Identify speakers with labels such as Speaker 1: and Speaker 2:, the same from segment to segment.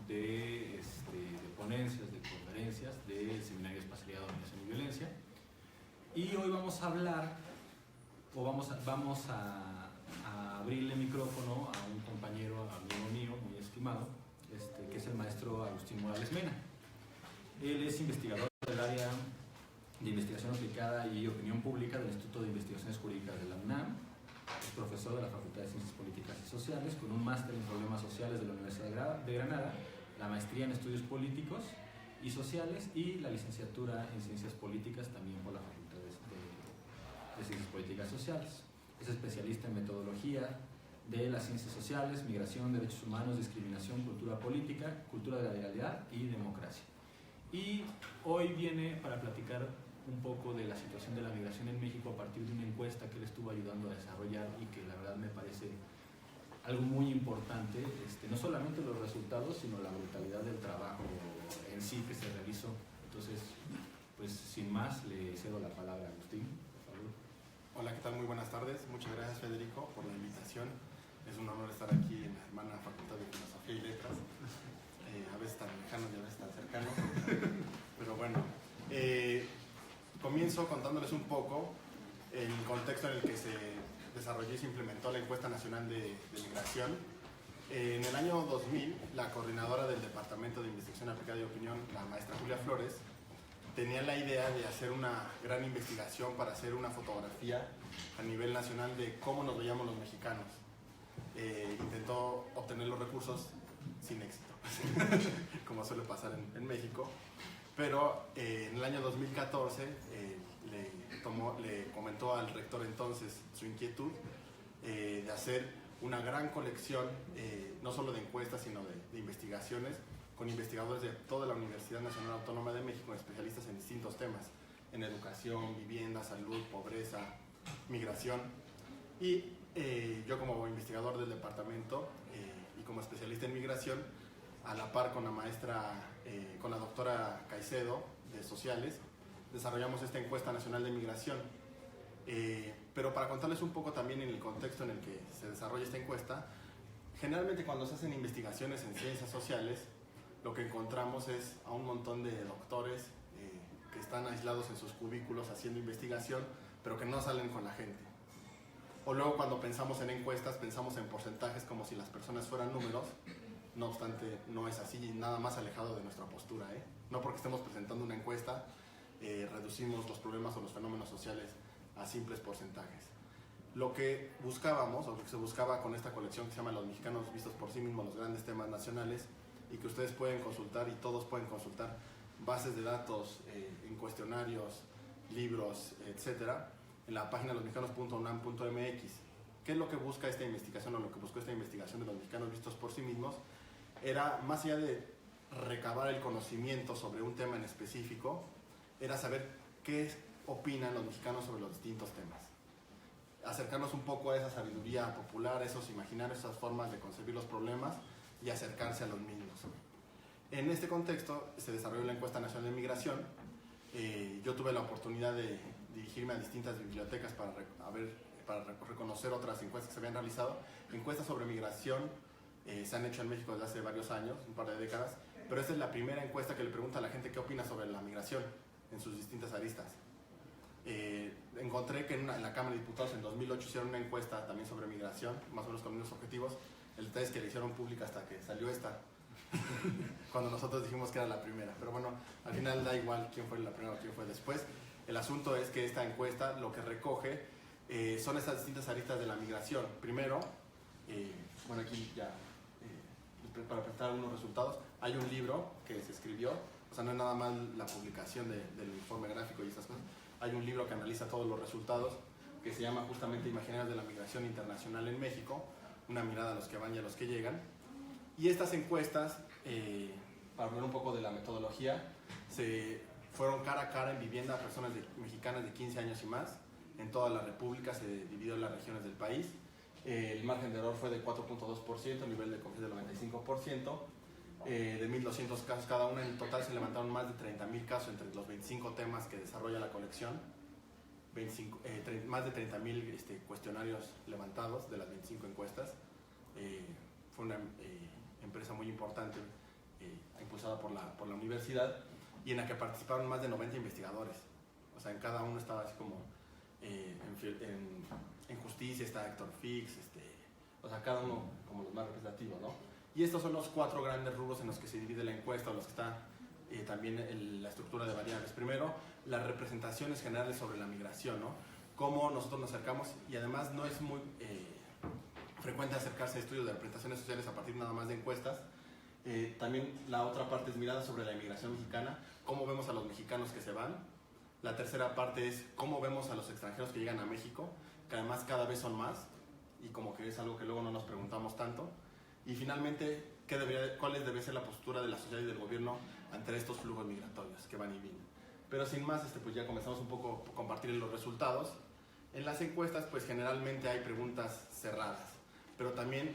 Speaker 1: de ponencias, de conferencias del Seminario Espacial, Dominación y Violencia. Y hoy vamos a hablar, o vamos a abrirle micrófono a un compañero, amigo mío, muy estimado, que es el maestro Agustín Morales Mena. Él es investigador del área de investigación aplicada y opinión pública del Instituto de Investigaciones Jurídicas de la UNAM. Es profesor de la Facultad de Ciencias Políticas y Sociales, con un máster en Problemas Sociales de la Universidad de Granada, la maestría en Estudios Políticos y Sociales y la licenciatura en Ciencias Políticas también por la Facultad de Ciencias Políticas y Sociales. Es especialista en metodología de las ciencias sociales, migración, derechos humanos, discriminación, cultura política, cultura de la legalidad y democracia. Y hoy viene para platicar un poco de la situación de la migración en México a partir de una encuesta que él estuvo ayudando a desarrollar y que la verdad me parece algo muy importante, no solamente los resultados, sino la brutalidad del trabajo en sí que se realizó. Entonces, pues sin más, le cedo la palabra a Agustín, por favor.
Speaker 2: Hola, ¿qué tal? Muy buenas tardes. Muchas gracias, Federico, por la invitación. Es un honor estar aquí en la hermana Facultad de Filosofía y Letras. A veces tan lejanos y a veces tan cercanos. Pero bueno, comienzo contándoles un poco el contexto en el que se desarrolló y se implementó la Encuesta Nacional de Migración. En el año 2000, la coordinadora del Departamento de Investigación Aplicada y Opinión, la maestra Julia Flores, tenía la idea de hacer una gran investigación para hacer una fotografía a nivel nacional de cómo nos veíamos los mexicanos. Intentó obtener los recursos sin éxito, como suele pasar en México, pero en el año 2014 le comentó al rector entonces su inquietud de hacer una gran colección, no solo de encuestas, sino de investigaciones, con investigadores de toda la Universidad Nacional Autónoma de México, especialistas en distintos temas, en educación, vivienda, salud, pobreza, migración. Y yo como investigador del departamento y como especialista en migración, a la par con la maestra, con la doctora Caicedo de Sociales, desarrollamos esta encuesta nacional de migración. Pero para contarles un poco también en el contexto en el que se desarrolla esta encuesta, generalmente cuando se hacen investigaciones en ciencias sociales, lo que encontramos es a un montón de doctores que están aislados en sus cubículos haciendo investigación, pero que no salen con la gente. O luego cuando pensamos en encuestas, pensamos en porcentajes como si las personas fueran números. No obstante, no es así, nada más alejado de nuestra postura. No porque estemos presentando una encuesta, reducimos los problemas o los fenómenos sociales a simples porcentajes. Lo que buscábamos, o lo que se buscaba con esta colección que se llama Los Mexicanos Vistos por Sí Mismos, los grandes temas nacionales, y que ustedes pueden consultar y todos pueden consultar bases de datos en cuestionarios, libros, etcétera, en la página losmexicanos.unam.mx. ¿Qué es lo que busca esta investigación o lo que buscó esta investigación de los mexicanos vistos por sí mismos? Era, más allá de recabar el conocimiento sobre un tema en específico, era saber qué opinan los mexicanos sobre los distintos temas. Acercarnos un poco a esa sabiduría popular, esos imaginarios, esas formas de concebir los problemas y acercarse a los mismos. En este contexto se desarrolló la Encuesta Nacional de Migración. Yo tuve la oportunidad de dirigirme a distintas bibliotecas para reconocer otras encuestas que se habían realizado. Encuestas sobre migración se han hecho en México desde hace varios años, un par de décadas, pero esta es la primera encuesta que le pregunta a la gente qué opina sobre la migración en sus distintas aristas. Encontré que en la Cámara de Diputados en 2008 hicieron una encuesta también sobre migración, más o menos con unos objetivos. El detalle es que la hicieron pública hasta que salió esta, cuando nosotros dijimos que era la primera. Pero bueno, al final da igual quién fue la primera o quién fue después. El asunto es que esta encuesta lo que recoge son estas distintas aristas de la migración. Primero, bueno, aquí ya para presentar algunos resultados, hay un libro que se escribió, o sea, no es nada más la publicación del informe gráfico y esas cosas. Hay un libro que analiza todos los resultados, que se llama justamente Imaginarios de la Migración Internacional en México, una mirada a los que van y a los que llegan. Y estas encuestas, para hablar un poco de la metodología, se fueron cara a cara en vivienda a personas mexicanas de 15 años y más. En toda la República se dividió en las regiones del país. El margen de error fue de 4.2%, el nivel de confianza del 95%. De 1.200 casos cada una, en total se levantaron más de 30.000 casos entre los 25 temas que desarrolla la colección. Más de 30.000 cuestionarios levantados de las 25 encuestas. Fue una empresa muy importante impulsada por la universidad, y en la que participaron más de 90 investigadores. O sea, en cada uno estaba así como, en justicia está Héctor Fix, o sea, cada uno como los más representativos, ¿no? Y estos son los 4 grandes rubros en los que se divide la encuesta, o los que está también la estructura de variables. Primero, las representaciones generales sobre la migración, ¿no? Cómo nosotros nos acercamos, y además no es muy frecuente acercarse a estudios de representaciones sociales a partir nada más de encuestas. También la otra parte es mirada sobre la inmigración mexicana, cómo vemos a los mexicanos que se van. La tercera parte es cómo vemos a los extranjeros que llegan a México, que además cada vez son más, y como que es algo que luego no nos preguntamos tanto. Y finalmente, ¿cuál debe ser la postura de la sociedad y del gobierno ante estos flujos migratorios que van y vienen? Pero sin más, pues ya comenzamos un poco a compartir los resultados. En las encuestas, pues generalmente hay preguntas cerradas, pero también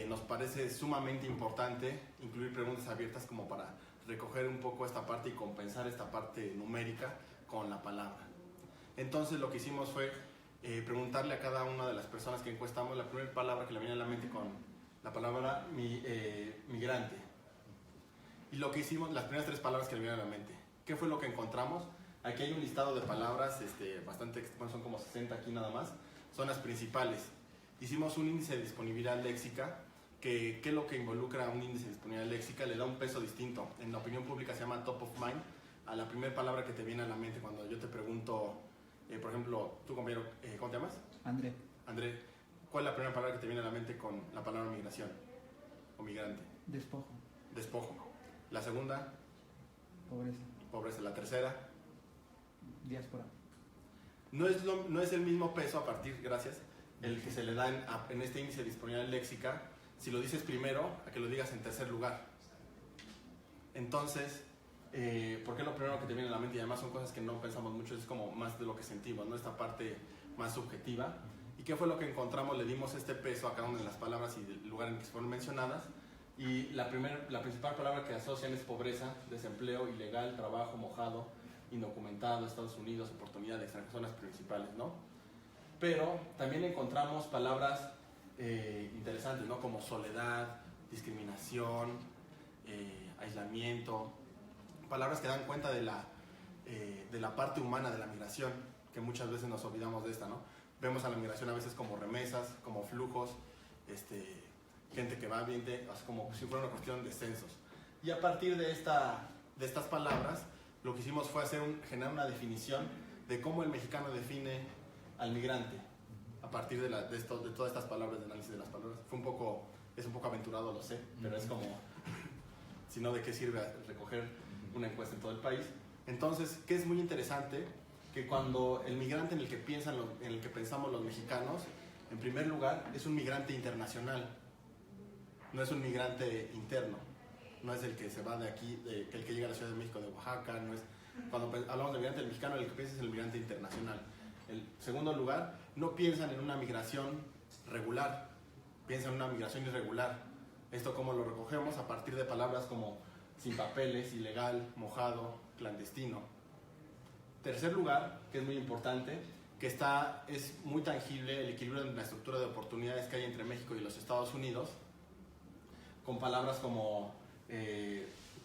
Speaker 2: nos parece sumamente importante incluir preguntas abiertas como para recoger un poco esta parte y compensar esta parte numérica con la palabra. Entonces lo que hicimos fue preguntarle a cada una de las personas que encuestamos la primera palabra que le viene a la mente con la palabra migrante. Y lo que hicimos, las primeras 3 palabras que le vienen a la mente. ¿Qué fue lo que encontramos? Aquí hay un listado de palabras bastante, bueno, son como 60 aquí nada más, son las principales. Hicimos un índice de disponibilidad léxica, que es lo que involucra un índice de disponibilidad léxica, le da un peso distinto. En la opinión pública se llama top of mind, a la primera palabra que te viene a la mente cuando yo te pregunto, por ejemplo, tu compañero, ¿cómo te llamas?
Speaker 3: André.
Speaker 2: André, ¿cuál es la primera palabra que te viene a la mente con la palabra migración o migrante?
Speaker 3: Despojo.
Speaker 2: Despojo. La segunda,
Speaker 3: Pobreza.
Speaker 2: pobreza. La tercera,
Speaker 3: Diáspora.
Speaker 2: no es el mismo peso a partir, gracias, el que se le da en este índice de disponibilidad léxica, si lo dices primero, a que lo digas en tercer lugar. Entonces, ¿por qué lo primero que te viene a la mente? Y además son cosas que no pensamos mucho, es como más de lo que sentimos, ¿no? Esta parte más subjetiva. ¿Y qué fue lo que encontramos? Le dimos este peso a cada una de las palabras y del lugar en que fueron mencionadas. Y la principal palabra que asocian es pobreza, desempleo, ilegal, trabajo, mojado, indocumentado, Estados Unidos, oportunidad extranjera, son las principales, ¿no? Pero también encontramos palabras interesantes, ¿no? Como soledad, discriminación, aislamiento, palabras que dan cuenta de la parte humana de la migración, que muchas veces nos olvidamos de esta, ¿no? Vemos a la migración a veces como remesas, como flujos, gente que va bien, como si fuera una cuestión de censos. Y a partir de estas palabras, lo que hicimos fue generar una definición de cómo el mexicano define al migrante, a partir de todas estas palabras, de análisis de las palabras. Es un poco aventurado, lo sé, pero es como, si no, ¿de qué sirve recoger una encuesta en todo el país? Entonces, ¿qué es muy interesante? Que cuando el migrante en el que pensamos los mexicanos, en primer lugar, es un migrante internacional, no es un migrante interno, no es el que se va de aquí, el que llega a la Ciudad de México de Oaxaca, no es, cuando hablamos de migrante mexicano, el que piensa es el migrante internacional. En segundo lugar, no piensan en una migración regular, piensan en una migración irregular. Esto cómo lo recogemos a partir de palabras como sin papeles, ilegal, mojado, clandestino. Tercer lugar, que es muy importante, que es muy tangible el equilibrio en la estructura de oportunidades que hay entre México y los Estados Unidos, con palabras como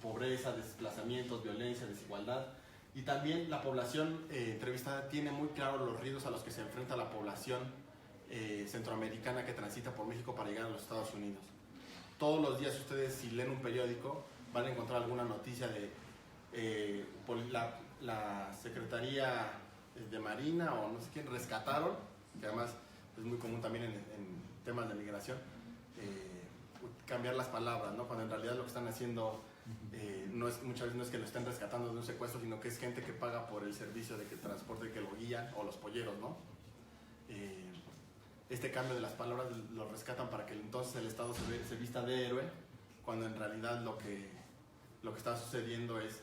Speaker 2: pobreza, desplazamientos, violencia, desigualdad. Y también la población entrevistada tiene muy claro los riesgos a los que se enfrenta la población centroamericana que transita por México para llegar a los Estados Unidos. Todos los días ustedes, si leen un periódico, van a encontrar alguna noticia de la Secretaría de Marina o no sé quién rescataron, que además es muy común también en temas de migración, cambiar las palabras, ¿no? Cuando en realidad lo que están haciendo muchas veces no es que lo estén rescatando de un secuestro, sino que es gente que paga por el servicio de transporte que lo guían, o los polleros, ¿no? Este cambio de las palabras lo rescatan para que entonces el Estado se vista de héroe, cuando en realidad lo que está sucediendo es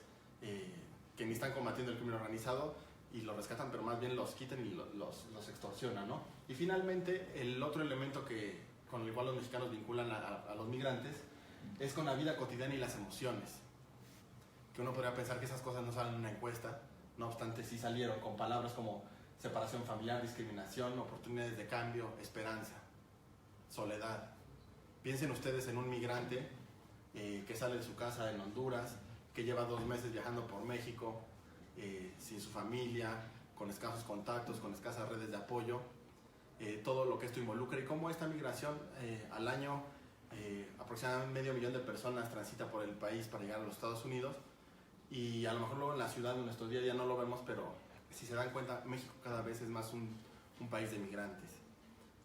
Speaker 2: que ni están combatiendo el crimen organizado y lo rescatan, pero más bien los quitan y los extorsionan, ¿no? Y finalmente, el otro elemento con el cual los mexicanos vinculan a los migrantes es con la vida cotidiana y las emociones. Que uno podría pensar que esas cosas no salen en una encuesta, no obstante sí salieron con palabras como separación familiar, discriminación, oportunidades de cambio, esperanza, soledad. Piensen ustedes en un migrante que sale de su casa en Honduras, que lleva 2 meses viajando por México, sin su familia, con escasos contactos, con escasas redes de apoyo, todo lo que esto involucra y cómo esta migración al año aproximadamente 500.000 de personas transita por el país para llegar a los Estados Unidos, y a lo mejor luego en la ciudad en nuestro día a día no lo vemos, pero si se dan cuenta, México cada vez es más un país de migrantes.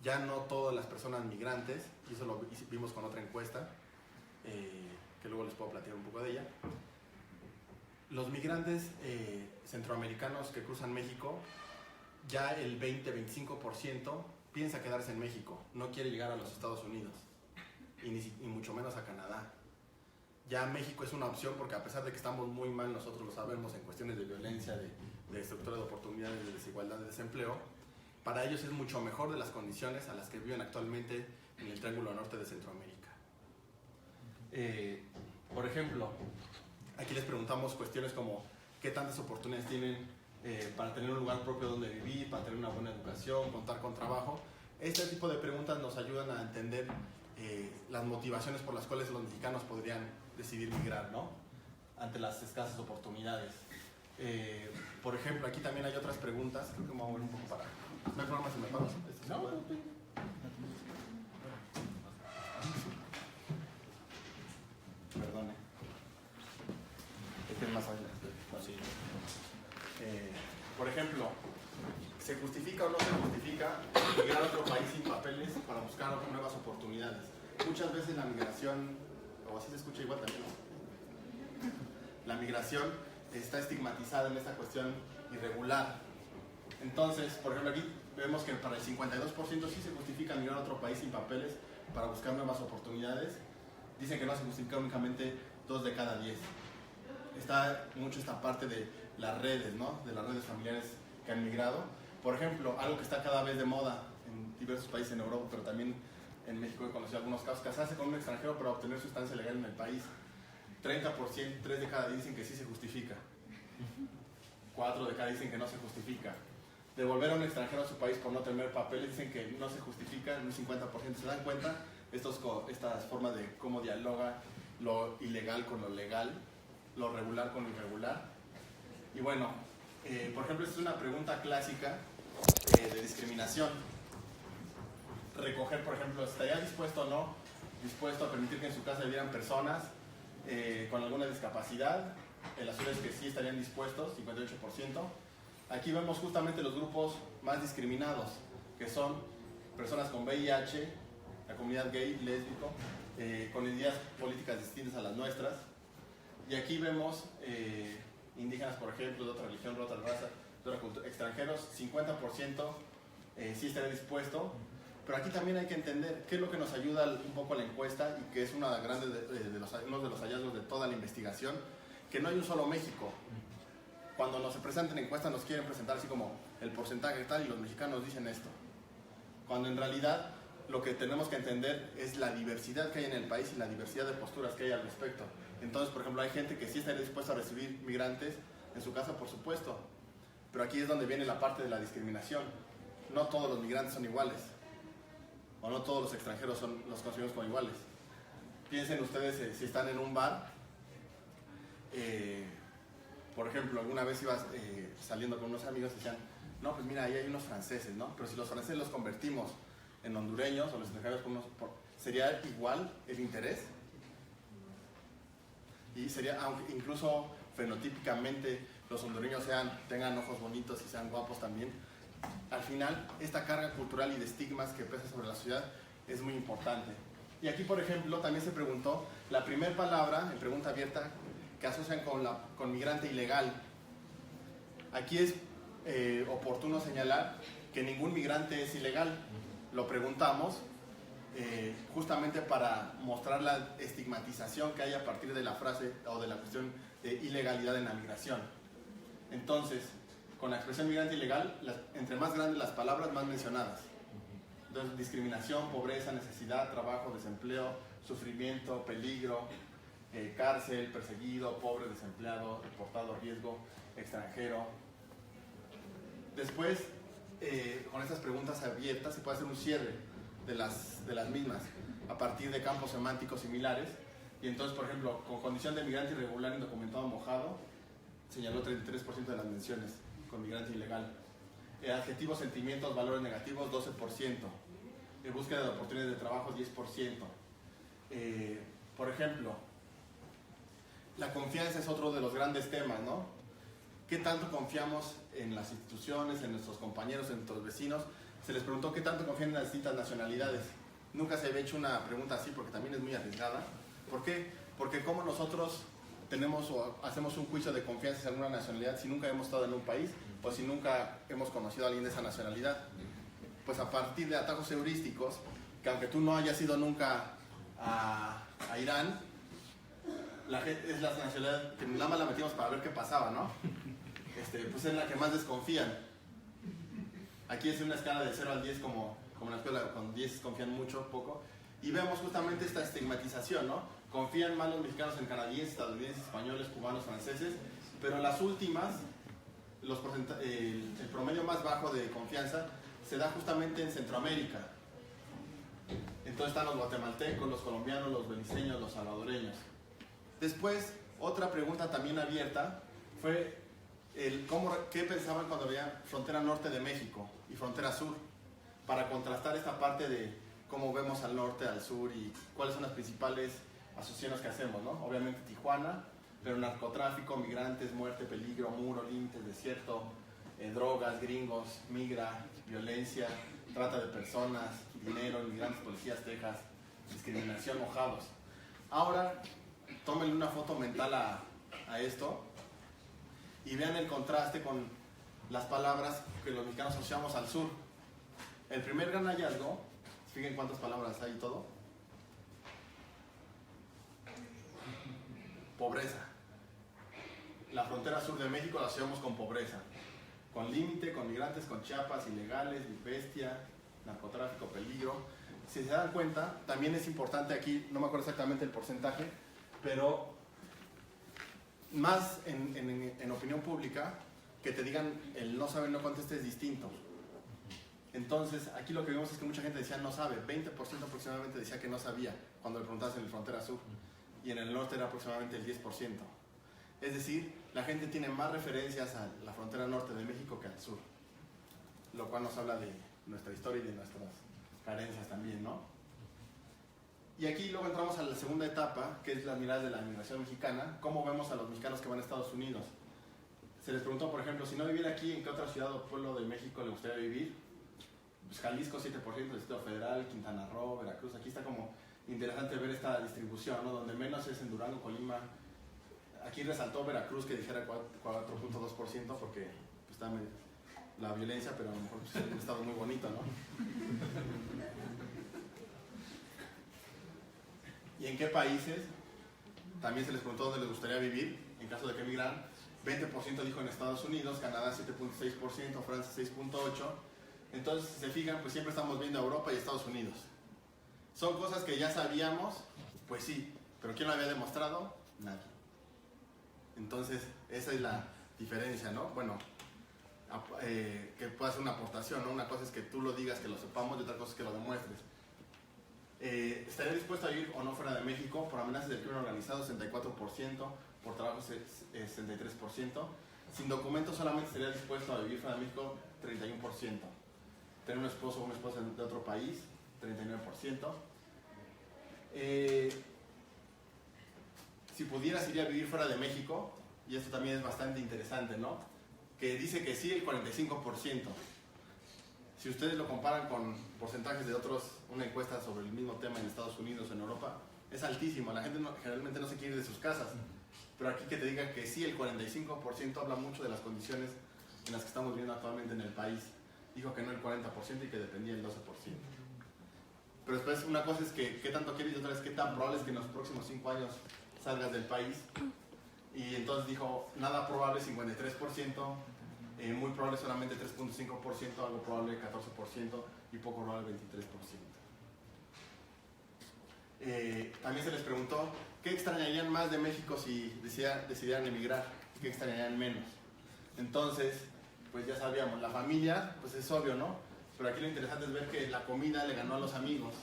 Speaker 2: Ya no todas las personas migrantes, y eso lo vimos con otra encuesta, que luego les puedo platicar un poco de ella. Los migrantes centroamericanos que cruzan México, ya el 20-25% piensa quedarse en México, no quiere llegar a los Estados Unidos, y mucho menos a Canadá. Ya México es una opción porque, a pesar de que estamos muy mal, nosotros lo sabemos, en cuestiones de violencia, de estructura de oportunidades, de desigualdad, de desempleo, para ellos es mucho mejor de las condiciones a las que viven actualmente en el Triángulo Norte de Centroamérica. Por ejemplo, aquí les preguntamos cuestiones como qué tantas oportunidades tienen para tener un lugar propio donde vivir, para tener una buena educación, contar con trabajo. Este tipo de preguntas nos ayudan a entender las motivaciones por las cuales los mexicanos podrían decidir migrar, ¿no?, ante las escasas oportunidades. Por ejemplo, aquí también hay otras preguntas. Creo que me voy a mover un poco para... ¿No hay problema si me pago? Perdone. Este es más allá. Por ejemplo, ¿se justifica o no se justifica migrar a otro país sin papeles para buscar nuevas oportunidades? Muchas veces la migración, o así se escucha igual también, ¿no?, la migración está estigmatizada en esta cuestión irregular. Entonces, por ejemplo, aquí vemos que para el 52% sí se justifica migrar a otro país sin papeles para buscar nuevas oportunidades. Dicen que no se justifica únicamente 2 de cada 10. Está mucho esta parte de las redes, ¿no?, de las redes familiares que han migrado. Por ejemplo, algo que está cada vez de moda en diversos países en Europa, pero también en México he conocido algunos casos, casarse con un extranjero para obtener su estancia legal en el país. 30%, 3 de cada 10 dicen que sí se justifica. 4 de cada 10 dicen que no se justifica. Devolver a un extranjero a su país por no tener papeles dicen que no se justifica, en un 50%. ¿Se dan cuenta? Estas formas de cómo dialoga lo ilegal con lo legal, lo regular con lo irregular. Y bueno, por ejemplo, esta es una pregunta clásica de discriminación. Recoger, por ejemplo, ¿estaría dispuesto o no dispuesto a permitir que en su casa vivieran personas con alguna discapacidad? El azul es que sí estarían dispuestos, 58%. Aquí vemos justamente los grupos más discriminados, que son personas con VIH, la comunidad gay, lésbico, con ideas políticas distintas a las nuestras. Y aquí vemos indígenas, por ejemplo, de otra religión, de otra raza, de otra cultura, extranjeros, 50% sí estaría dispuesto. Pero aquí también hay que entender qué es lo que nos ayuda un poco a la encuesta, y que es uno de los hallazgos de toda la investigación, que no hay un solo México. Cuando nos presentan encuestas nos quieren presentar así como el porcentaje tal, y los mexicanos dicen esto. Cuando en realidad lo que tenemos que entender es la diversidad que hay en el país y la diversidad de posturas que hay al respecto. Entonces, por ejemplo, hay gente que sí estaría dispuesta a recibir migrantes en su casa, por supuesto. Pero aquí es donde viene la parte de la discriminación. No todos los migrantes son iguales. O no todos los extranjeros los concebimos como iguales. Piensen ustedes si están en un bar. Por ejemplo, alguna vez ibas saliendo con unos amigos y decían, no, pues mira, ahí hay unos franceses, ¿no? Pero si los franceses los convertimos en hondureños o los extranjeros ¿sería igual el interés? Y sería, aunque incluso fenotípicamente los hondureños tengan ojos bonitos y sean guapos también, al final esta carga cultural y de estigmas que pesa sobre la ciudad es muy importante. Y aquí, por ejemplo, también se preguntó la primera palabra en pregunta abierta que asocian con migrante ilegal. Aquí es oportuno señalar que ningún migrante es ilegal. Lo preguntamos justamente para mostrar la estigmatización que hay a partir de la frase o de la cuestión de ilegalidad en la migración. Entonces, con la expresión migrante ilegal, entre más grandes las palabras, más mencionadas. Entonces, discriminación, pobreza, necesidad, trabajo, desempleo, sufrimiento, peligro, cárcel, perseguido, pobre, desempleado, deportado, riesgo, extranjero. Después, con estas preguntas abiertas se puede hacer un cierre de las mismas a partir de campos semánticos similares, Y entonces, por ejemplo, con condición de migrante irregular, indocumentado, mojado, señaló 33% de las menciones con migrante ilegal. Adjetivos, sentimientos, valores negativos, 12%. Búsqueda de oportunidades de trabajo, 10%. Por ejemplo, la confianza es otro de los grandes temas, ¿no? ¿Qué tanto confiamos en las instituciones, en nuestros compañeros, en nuestros vecinos? Se les preguntó qué tanto confían en las distintas nacionalidades. Nunca se había hecho una pregunta así porque también es muy arriesgada. ¿Por qué? Porque como nosotros tenemos o hacemos un juicio de confianza en alguna nacionalidad si nunca hemos estado en un país o si nunca hemos conocido a alguien de esa nacionalidad. Pues a partir de atajos heurísticos, que aunque tú no hayas ido nunca a Irán, es la nacionalidad que nada más la metimos para ver qué pasaba, ¿no? Pues es la que más desconfían. Aquí es una escala de 0 al 10 como en la escuela, con 10 confían mucho, poco. Y vemos justamente esta estigmatización, ¿no? Confían más los mexicanos en canadienses, estadounidenses, españoles, cubanos, franceses, pero las últimas, el promedio más bajo de confianza se da justamente en Centroamérica. Entonces están los guatemaltecos, los colombianos, los beliceños, los salvadoreños. Después, otra pregunta también abierta fue qué pensaban cuando había frontera norte de México y frontera sur, para contrastar esta parte de cómo vemos al norte, al sur y cuáles son las principales asociaciones que hacemos, ¿no? Obviamente Tijuana, pero narcotráfico, migrantes, muerte, peligro, muro, límites, desierto, drogas, gringos, migra, violencia, trata de personas, dinero, inmigrantes, policías, Texas, discriminación, mojados. Ahora, tómenle una foto mental a esto y vean el contraste con las palabras que los mexicanos asociamos al sur. El primer gran hallazgo, fíjense cuántas palabras hay y todo. Pobreza. La frontera sur de México la asociamos con pobreza, con límite, con migrantes, con Chiapas, ilegales, bestia, narcotráfico, peligro. Si se dan cuenta, también es importante aquí, no me acuerdo exactamente el porcentaje, pero más en opinión pública, que te digan el no sabe, no conteste es distinto. Entonces, aquí lo que vemos es que mucha gente decía no sabe, 20% aproximadamente decía que no sabía cuando le preguntabas en la frontera sur, y en el norte era aproximadamente el 10%. Es decir, la gente tiene más referencias a la frontera norte de México que al sur, lo cual nos habla de nuestra historia y de nuestras carencias también, ¿no? Y aquí luego entramos a la segunda etapa, que es la mirada de la migración mexicana, cómo vemos a los mexicanos que van a Estados Unidos. Se les preguntó, por ejemplo, si no viviera aquí, ¿en qué otra ciudad o pueblo de México le gustaría vivir? Pues Jalisco 7%, Distrito Federal, Quintana Roo, Veracruz. Aquí está como interesante ver esta distribución, ¿no? Donde menos es en Durango, Colima. Aquí resaltó Veracruz que dijera 4.2% porque pues, está la violencia, pero a lo mejor pues, es un estado muy bonito, ¿no? ¿Y en qué países? También se les preguntó dónde les gustaría vivir, en caso de que emigran. 20% dijo en Estados Unidos, Canadá 7.6%, Francia 6.8%. Entonces, si se fijan, pues siempre estamos viendo a Europa y Estados Unidos. ¿Son cosas que ya sabíamos? Pues sí, pero ¿quién lo había demostrado? Nadie. Entonces, esa es la diferencia, ¿no? Bueno, que pueda ser una aportación, ¿no? Una cosa es que tú lo digas, que lo sepamos, y otra cosa es que lo demuestres. ¿Estaría dispuesto a ir o no fuera de México? Por amenazas del crimen organizado, 64%, por trabajo, 63%. Sin documentos solamente estaría dispuesto a vivir fuera de México, 31%. Tener un esposo o una esposa de otro país, 39%. Si pudieras iría a vivir fuera de México, y esto también es bastante interesante, ¿no? Que dice que sí el 45%. Si ustedes lo comparan con porcentajes de una encuesta sobre el mismo tema en Estados Unidos o en Europa, es altísimo. La gente generalmente no se quiere ir de sus casas. Pero aquí que te diga que sí el 45% habla mucho de las condiciones en las que estamos viviendo actualmente en el país. Dijo que no el 40% y que dependía el 12%. Pero después una cosa es que qué tanto quieres y otra es qué tan probable es que en los próximos 5 años salgas del país. Y entonces dijo nada probable 53%, muy probable solamente 3.5%, algo probable 14% y poco probable 23%. También se les preguntó qué extrañarían más de México si decidieran emigrar, qué extrañarían menos. Entonces, pues ya sabíamos, la familia, pues es obvio, ¿no? Pero aquí lo interesante es ver que la comida le ganó a los amigos.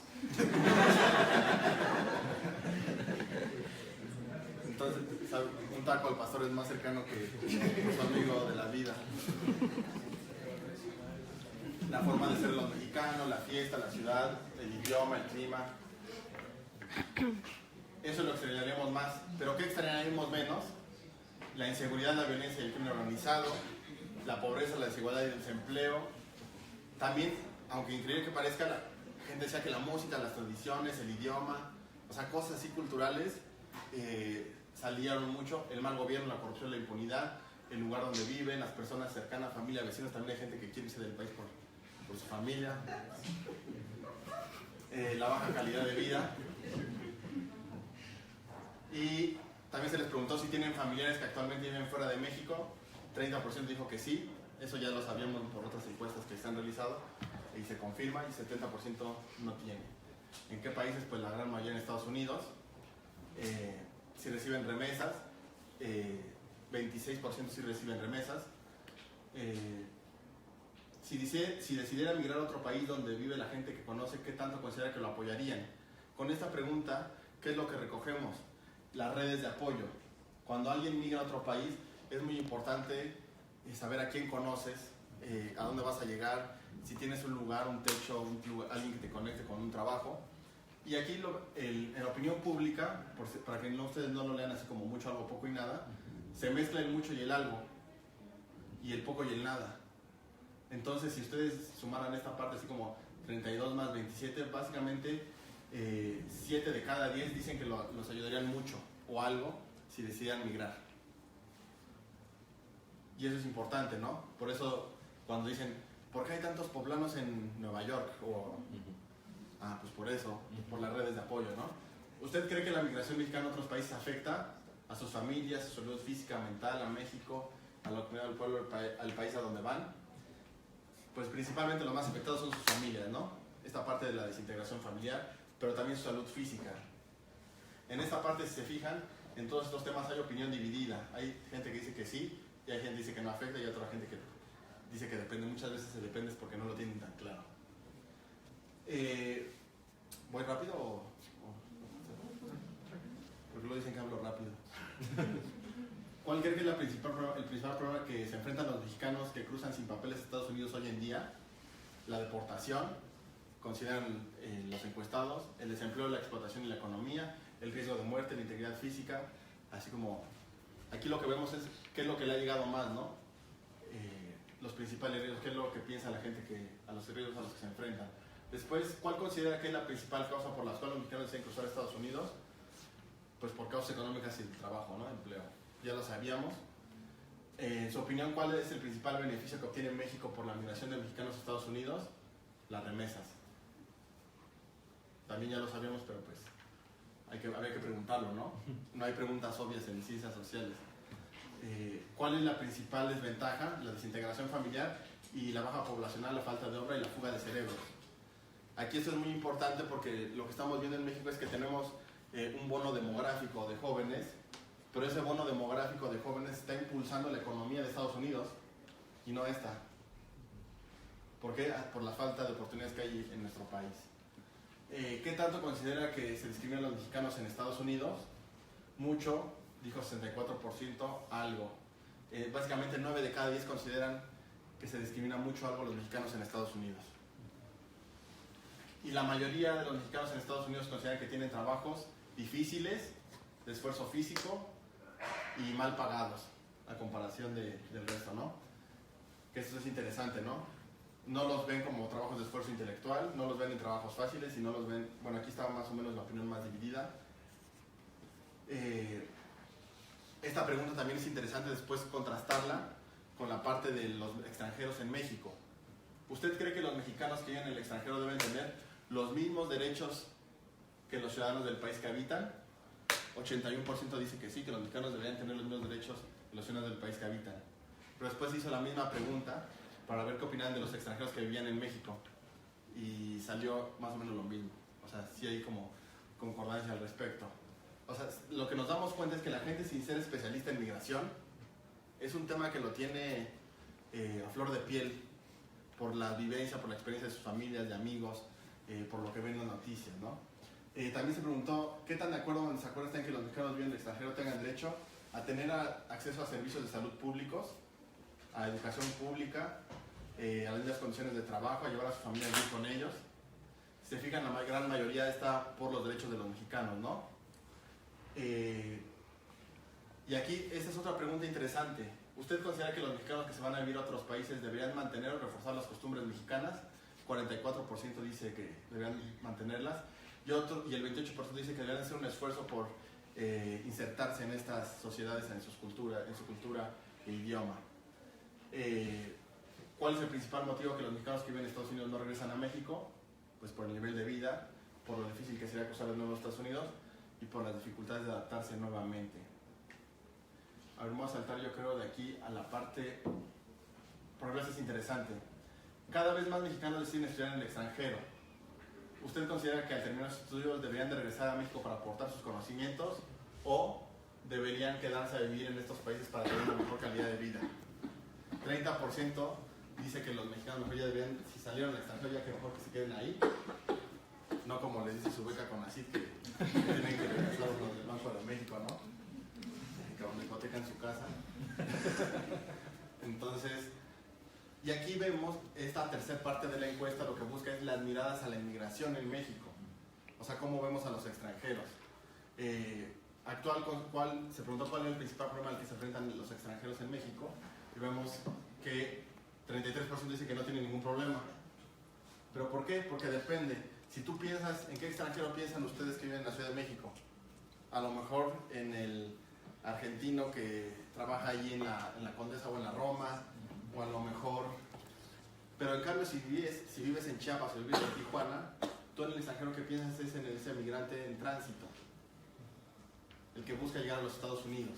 Speaker 2: Entonces, ¿sabe? Un taco al pastor es más cercano que su amigo de la vida. La forma de ser los mexicanos, la fiesta, la ciudad, el idioma, el clima. Eso lo extrañaríamos más. ¿Pero qué extrañaríamos menos? La inseguridad, la violencia y el crimen organizado, la pobreza, la desigualdad y el desempleo. También, aunque increíble que parezca, la gente decía que la música, las tradiciones, el idioma, o sea, cosas así culturales, salieron mucho. El mal gobierno, la corrupción, la impunidad, el lugar donde viven, las personas cercanas, familia, vecinos. También hay gente que quiere irse del país por su familia. La baja calidad de vida. Y también se les preguntó si tienen familiares que actualmente viven fuera de México. 30% dijo que sí. Eso ya lo sabíamos por otras encuestas que se han realizado y se confirma, y 70% no tiene. ¿En qué países? Pues la gran mayoría en Estados Unidos. Si reciben remesas, 26% sí reciben remesas. Si decidiera migrar a otro país donde vive la gente que conoce, ¿qué tanto considera que lo apoyarían? Con esta pregunta, ¿qué es lo que recogemos? Las redes de apoyo. Cuando alguien migra a otro país, es muy importante saber a quién conoces, a dónde vas a llegar, si tienes un lugar, un techo, alguien que te conecte con un trabajo. Y aquí en la opinión pública, para que ustedes no lo lean así como mucho, algo, poco y nada, se mezcla el mucho y el algo, y el poco y el nada. Entonces, si ustedes sumaran esta parte así como 32 más 27, básicamente 7 de cada 10 dicen que los ayudarían mucho o algo si decidieran migrar. Y eso es importante, ¿no? Por eso cuando dicen, ¿por qué hay tantos poblanos en Nueva York? Pues por eso, por las redes de apoyo, ¿no? ¿Usted cree que la migración mexicana a otros países afecta a sus familias, a su salud física, mental, a México, a la comunidad del pueblo, al país a donde van? Pues principalmente los más afectados son sus familias, ¿no? Esta parte de la desintegración familiar, pero también su salud física. En esta parte, si se fijan, en todos estos temas hay opinión dividida. Hay gente que dice que sí, y hay gente que dice que no afecta, y hay otra gente que dice que depende. Muchas veces se depende porque no lo tienen tan claro. ¿Voy rápido porque lo dicen que hablo rápido? ¿Cuál cree que es el principal problema que se enfrentan los mexicanos que cruzan sin papeles a Estados Unidos hoy en día? La deportación, consideran los encuestados, el desempleo, la explotación y la economía, el riesgo de muerte, la integridad física, así como aquí lo que vemos es qué es lo que le ha llegado más, ¿no? Los principales riesgos, qué es lo que piensa la gente a los riesgos a los que se enfrentan. Después, ¿cuál considera que es la principal causa por la cual los mexicanos deciden cruzar a Estados Unidos? Pues por causas económicas y el trabajo, ¿no? Empleo. Ya lo sabíamos. En su opinión, ¿cuál es el principal beneficio que obtiene México por la migración de mexicanos a Estados Unidos? Las remesas. También ya lo sabíamos, pero pues habría que preguntarlo, ¿no? No hay preguntas obvias en ciencias sociales. ¿Cuál es la principal desventaja? La desintegración familiar y la baja poblacional, la falta de obra y la fuga de cerebros. Aquí esto es muy importante porque lo que estamos viendo en México es que tenemos un bono demográfico de jóvenes, pero ese bono demográfico de jóvenes está impulsando la economía de Estados Unidos y no esta. ¿Por qué? Por la falta de oportunidades que hay en nuestro país. ¿Qué tanto considera que se discriminan a los mexicanos en Estados Unidos? Mucho, dijo 64%, algo. Básicamente 9 de cada 10 consideran que se discrimina mucho algo a los mexicanos en Estados Unidos. Y la mayoría de los mexicanos en Estados Unidos consideran que tienen trabajos difíciles, de esfuerzo físico y mal pagados, a comparación del resto, ¿no? Que esto es interesante, ¿no? No los ven como trabajos de esfuerzo intelectual, no los ven en trabajos fáciles y no los ven... Bueno, aquí está más o menos la opinión más dividida. Esta pregunta también es interesante después contrastarla con la parte de los extranjeros en México. ¿Usted cree que los mexicanos que viven en el extranjero deben tener los mismos derechos que los ciudadanos del país que habitan? 81% dice que sí, que los mexicanos deberían tener los mismos derechos que los ciudadanos del país que habitan. Pero después hizo la misma pregunta para ver qué opinan de los extranjeros que vivían en México. Y salió más o menos lo mismo. O sea, sí hay como concordancia al respecto. O sea, lo que nos damos cuenta es que la gente sin ser especialista en migración es un tema que lo tiene a flor de piel por la vivencia, por la experiencia de sus familias, de amigos, por lo que ven en las noticias, ¿no? También se preguntó qué tan de acuerdo o en desacuerdo están que los mexicanos viven en el extranjero tengan derecho a tener acceso a servicios de salud públicos, a educación pública, a las mismas condiciones de trabajo, a llevar a su familia a vivir con ellos. Si se fijan, la gran mayoría está por los derechos de los mexicanos, ¿no? Y aquí, esta es otra pregunta interesante. ¿Usted considera que los mexicanos que se van a vivir a otros países deberían mantener o reforzar las costumbres mexicanas? 44% dice que deberían mantenerlas y el 28% dice que deberían hacer un esfuerzo por insertarse en estas sociedades, en su cultura e idioma. ¿Cuál es el principal motivo que los mexicanos que viven en Estados Unidos no regresan a México? Pues por el nivel de vida, por lo difícil que sería cruzar de nuevo a Estados Unidos y por las dificultades de adaptarse nuevamente. A ver, vamos a saltar yo creo de aquí a la parte, por ejemplo, es interesante. Cada vez más mexicanos deciden estudiar en el extranjero. ¿Usted considera que al terminar sus estudios deberían de regresar a México para aportar sus conocimientos o deberían quedarse a vivir en estos países para tener una mejor calidad de vida? 30% dice que los mexicanos mejor ya deberían, si salieron al extranjero, ya que mejor que se queden ahí. No como les dice su beca con ACID, que tienen que regresar los del Banco de México, ¿no? Que aún hipotecan su casa. Entonces, y aquí vemos esta tercera parte de la encuesta, lo que busca es las miradas a la inmigración en México. O sea, cómo vemos a los extranjeros. Se preguntó cuál es el principal problema al que se enfrentan los extranjeros en México. Y vemos que 33% dice que no tiene ningún problema. ¿Pero por qué? Porque depende. Si tú piensas, ¿en qué extranjero piensan ustedes que viven en la Ciudad de México? A lo mejor en el argentino que trabaja allí en la Condesa o en la Roma, o a lo mejor... Pero en cambio, si vives en Chiapas o vives en Tijuana, tú en el extranjero que piensas es en ese migrante en tránsito, el que busca llegar a los Estados Unidos.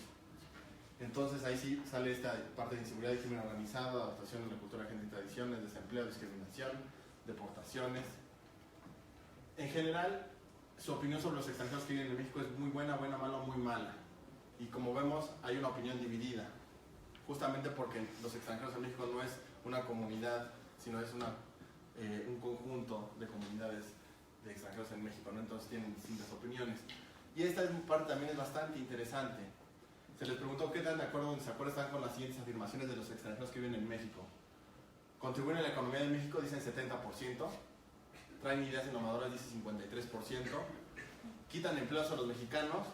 Speaker 2: Entonces ahí sí sale esta parte de inseguridad y crimen organizado, adaptación a la cultura, gente y tradiciones, desempleo, discriminación, deportaciones. En general, su opinión sobre los extranjeros que viven en México es muy buena, buena, mala o muy mala. Y como vemos, hay una opinión dividida. Justamente porque los extranjeros en México no es una comunidad, sino es un conjunto de comunidades de extranjeros en México, ¿no? Entonces tienen distintas opiniones. Y esta parte también es bastante interesante. Se les preguntó qué tan de acuerdo o en desacuerdo están con las siguientes afirmaciones de los extranjeros que viven en México. Contribuyen a la economía de México, dicen 70%. Traen ideas innovadoras, dice 53%. Quitan empleos a los mexicanos,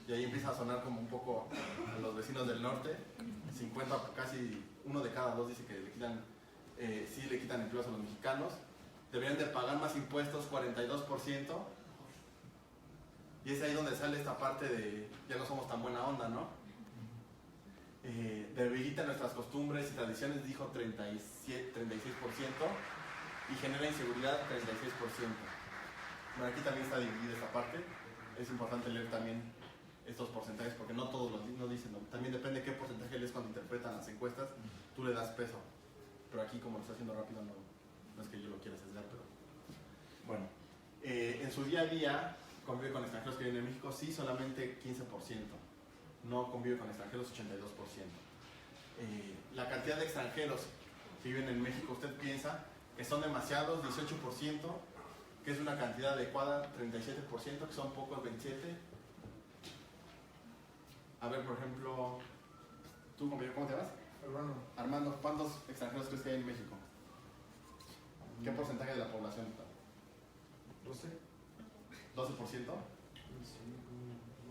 Speaker 2: y ahí empieza a sonar como un poco a los vecinos del norte. 50, casi uno de cada dos dice que sí le quitan empleos a los mexicanos. Deberían de pagar más impuestos, 42%. Y es ahí donde sale esta parte de ya no somos tan buena onda, ¿no? Debilitan nuestras costumbres y tradiciones, dijo 36%, y genera inseguridad, 36%. Bueno, aquí también está dividida esta parte. Es importante leer también estos porcentajes porque no todos los dicen, ¿no? También depende qué porcentaje lees cuando interpretan las encuestas, tú le das peso. Pero aquí, como lo está haciendo rápido, no es que yo lo quiera sesgar, pero bueno. En su día a día convive con extranjeros que viven en México, sí, solamente 15%. No convive con extranjeros, 82%. La cantidad de extranjeros que viven en México, ¿usted piensa que son demasiados? 18%, que es una cantidad adecuada, 37%, que son pocos, 27%. A ver, por ejemplo, ¿tú, compañero, cómo te llamas? Armando, ¿cuántos extranjeros crees que hay en México? ¿Qué porcentaje de la población está?
Speaker 4: 12.
Speaker 2: ¿12%?
Speaker 4: No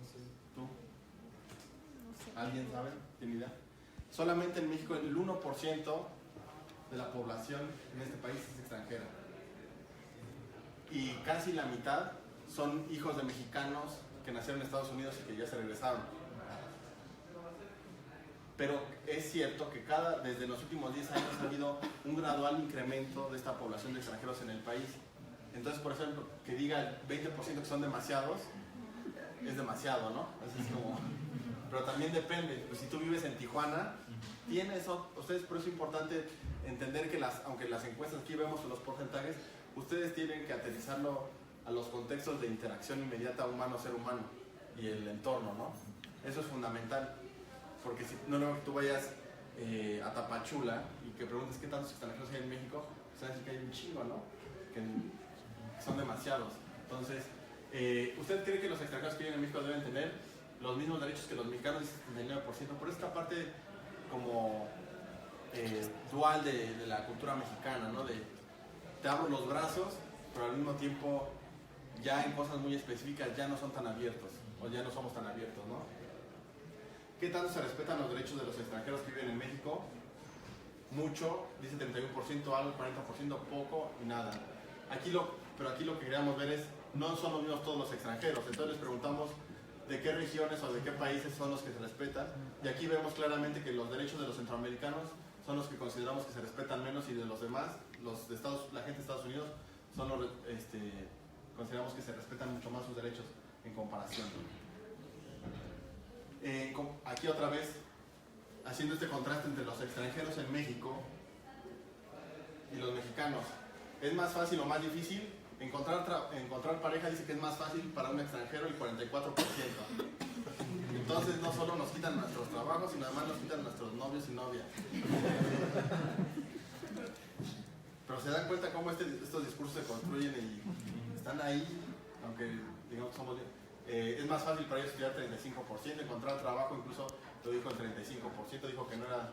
Speaker 4: sé.
Speaker 2: ¿Tú?
Speaker 5: No sé.
Speaker 2: ¿Alguien sabe? ¿Tiene idea? Solamente en México el 1% de la población en este país es extranjera. Y casi la mitad son hijos de mexicanos que nacieron en Estados Unidos y que ya se regresaron. Pero es cierto que desde los últimos 10 años ha habido un gradual incremento de esta población de extranjeros en el país. Entonces, por ejemplo, que diga el 20% que son demasiados, es demasiado, ¿no? Así es como... Pero también depende, pues si tú vives en Tijuana, ustedes, por eso es importante entender que aunque las encuestas aquí vemos los porcentajes, ustedes tienen que aterrizarlo a los contextos de interacción inmediata humano-ser humano y el entorno, ¿no? Eso es fundamental. Porque si no que tú vayas a Tapachula y que preguntes qué tantos extranjeros hay en México, pues sabes que hay un chingo, ¿no? Que son demasiados. Entonces, ¿Usted cree que los extranjeros que viven en México deben tener los mismos derechos que los mexicanos? Dice 79%. Por esta parte como dual de la cultura mexicana, ¿no? De te abro los brazos, pero al mismo tiempo ya en cosas muy específicas ya no son tan abiertos, o ya no somos tan abiertos, ¿no? ¿Qué tanto se respetan los derechos de los extranjeros que viven en México? Mucho, dice 31%, algo, 40%, poco y nada. Pero aquí lo que queríamos ver es, no son los mismos todos los extranjeros, entonces les preguntamos de qué regiones o de qué países son los que se respetan, y aquí vemos claramente que los derechos de los centroamericanos son los que consideramos que se respetan menos, y de los demás, la gente de Estados Unidos, son los consideramos que se respetan mucho más sus derechos en comparación. Aquí otra vez, haciendo este contraste entre los extranjeros en México y los mexicanos. ¿Es más fácil o más difícil? Encontrar pareja dice que es más fácil para un extranjero el 44%. Entonces no solo nos quitan nuestros trabajos, sino además nos quitan nuestros novios y novias. Pero se dan cuenta cómo estos discursos se construyen y están ahí, aunque digamos que somos... es más fácil para ellos estudiar 35%, encontrar trabajo incluso lo dijo el 35%, dijo que no era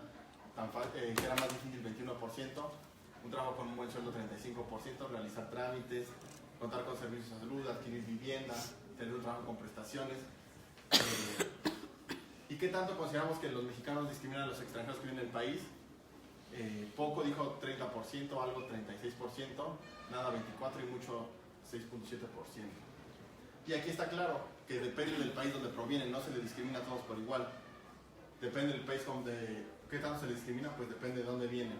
Speaker 2: tan fácil, que era más difícil 21%, un trabajo con un buen sueldo 35%, realizar trámites, contar con servicios de salud, adquirir vivienda, tener un trabajo con prestaciones. ¿Y qué tanto consideramos que los mexicanos discriminan a los extranjeros que viven en el país? Poco, dijo 30%, algo 36%, nada 24% y mucho 6.7%. Y aquí está claro que depende del país donde provienen, no se le discrimina a todos por igual. Depende del país donde, qué tanto se le discrimina, pues depende de dónde vienen.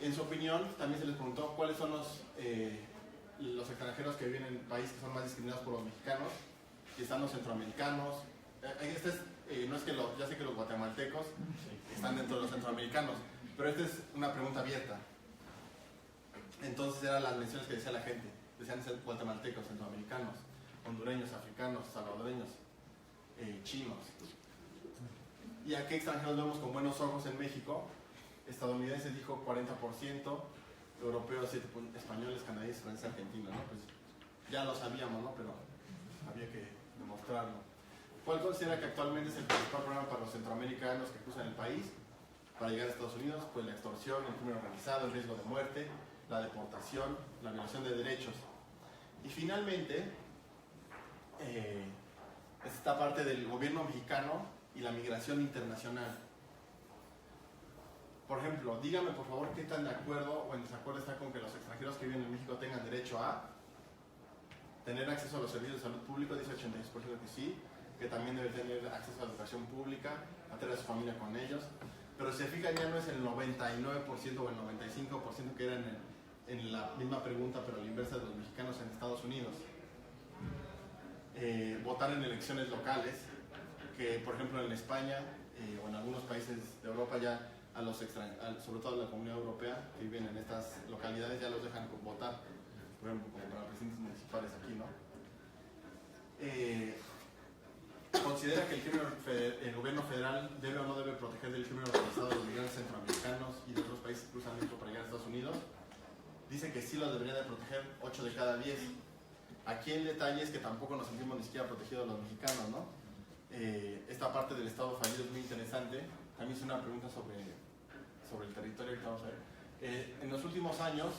Speaker 2: En su opinión, también se les preguntó cuáles son los extranjeros que viven en el país que son más discriminados por los mexicanos. Y están los centroamericanos. No es que ya sé que los guatemaltecos están dentro de los centroamericanos, pero esta es una pregunta abierta. Entonces eran las menciones que decía la gente. Decían ser guatemaltecos, centroamericanos, hondureños, africanos, salvadoreños, chinos. ¿Y a qué extranjeros vemos con buenos ojos en México? Estadounidenses dijo 40%, europeos 7%, españoles, canadienses, franceses, argentinos, ¿no? Pues ya lo sabíamos, ¿no? Pero había que demostrarlo. ¿Cuál considera que actualmente es el principal problema para los centroamericanos que cruzan el país para llegar a Estados Unidos? Pues la extorsión, el crimen organizado, el riesgo de muerte, la deportación, la violación de derechos. Y finalmente, esta parte del gobierno mexicano y la migración internacional. Por ejemplo, dígame por favor qué tan de acuerdo o en desacuerdo está con que los extranjeros que viven en México tengan derecho a tener acceso a los servicios de salud público. Dice 86% que sí, que también debe tener acceso a la educación pública, a tener a su familia con ellos. Pero si se fijan, ya no es el 99% o el 95% que era en la misma pregunta, pero a la inversa de los mexicanos en Estados Unidos. Votar en elecciones locales, que por ejemplo en España o en algunos países de Europa ya a los sobre todo a la comunidad europea que viven en estas localidades ya los dejan votar, por ejemplo como para presidentes municipales aquí, ¿no? ¿Considera que el gobierno federal debe o no debe proteger del crimen organizado a los migrantes centroamericanos y de otros países que cruzan México para llegar a Estados Unidos? Dice que sí los debería de proteger 8 de cada 10. Aquí el detalle es que tampoco nos sentimos ni siquiera protegidos los mexicanos, ¿no? Esta parte del Estado fallido es muy interesante. También es una pregunta sobre el territorio que vamos a ver. En los últimos años,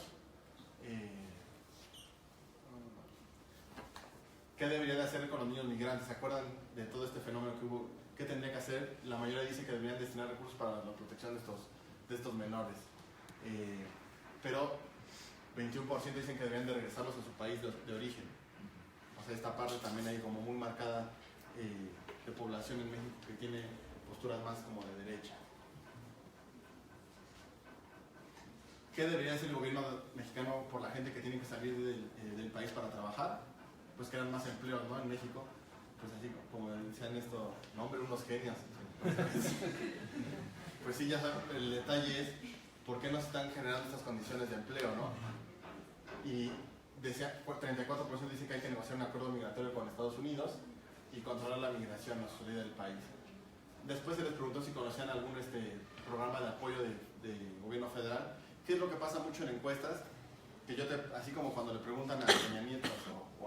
Speaker 2: ¿qué debería de hacer con los niños migrantes? ¿Se acuerdan de todo este fenómeno que hubo? ¿Qué tendría que hacer? La mayoría dice que deberían destinar recursos para la protección de estos menores. Pero 21% dicen que deberían de regresarlos a su país de origen. O sea, esta parte también hay como muy marcada de población en México que tiene posturas más como de derecha. ¿Qué debería hacer el gobierno mexicano por la gente que tiene que salir del país para trabajar? Pues crean más empleos, ¿no? En México, pues así como decían esto, no hombre, unos genios. Pues sí, ya saben, el detalle es por qué no se están generando estas condiciones de empleo, ¿no? Y decía, 34% dice que hay que negociar un acuerdo migratorio con Estados Unidos y controlar la migración a su salida del país. Después se les preguntó si conocían algún programa de apoyo de gobierno federal. ¿Qué es lo que pasa mucho en encuestas? Que así como cuando le preguntan a Peña Nieto o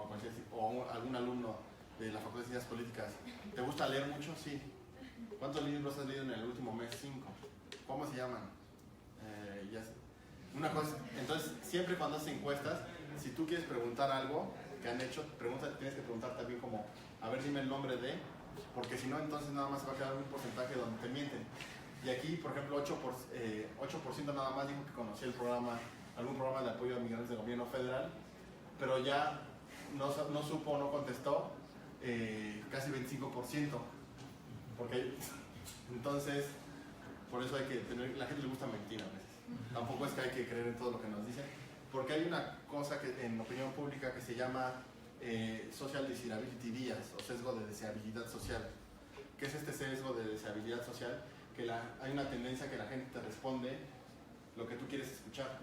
Speaker 2: algún alumno de la Facultad de Ciencias Políticas, ¿te gusta leer mucho? Sí. ¿Cuántos libros has leído en el último mes? 5. ¿Cómo se llaman? Ya sé. Una cosa, entonces siempre cuando haces encuestas, si tú quieres preguntar algo que han hecho, tienes que preguntar también como, a ver, dime el nombre de, porque si no, entonces nada más se va a quedar un porcentaje donde te mienten. Y aquí, por ejemplo, 8% nada más dijo que conocía algún programa de apoyo a migrantes del gobierno federal, pero ya no supo o no contestó casi 25%. Porque entonces, por eso hay que tener, la gente le gusta mentir a veces. Tampoco es que hay que creer en todo lo que nos dicen, porque hay una cosa que en opinión pública que se llama social desirability bias, o sesgo de deseabilidad social. ¿Qué es este sesgo de deseabilidad social? Que hay una tendencia que la gente te responde lo que tú quieres escuchar.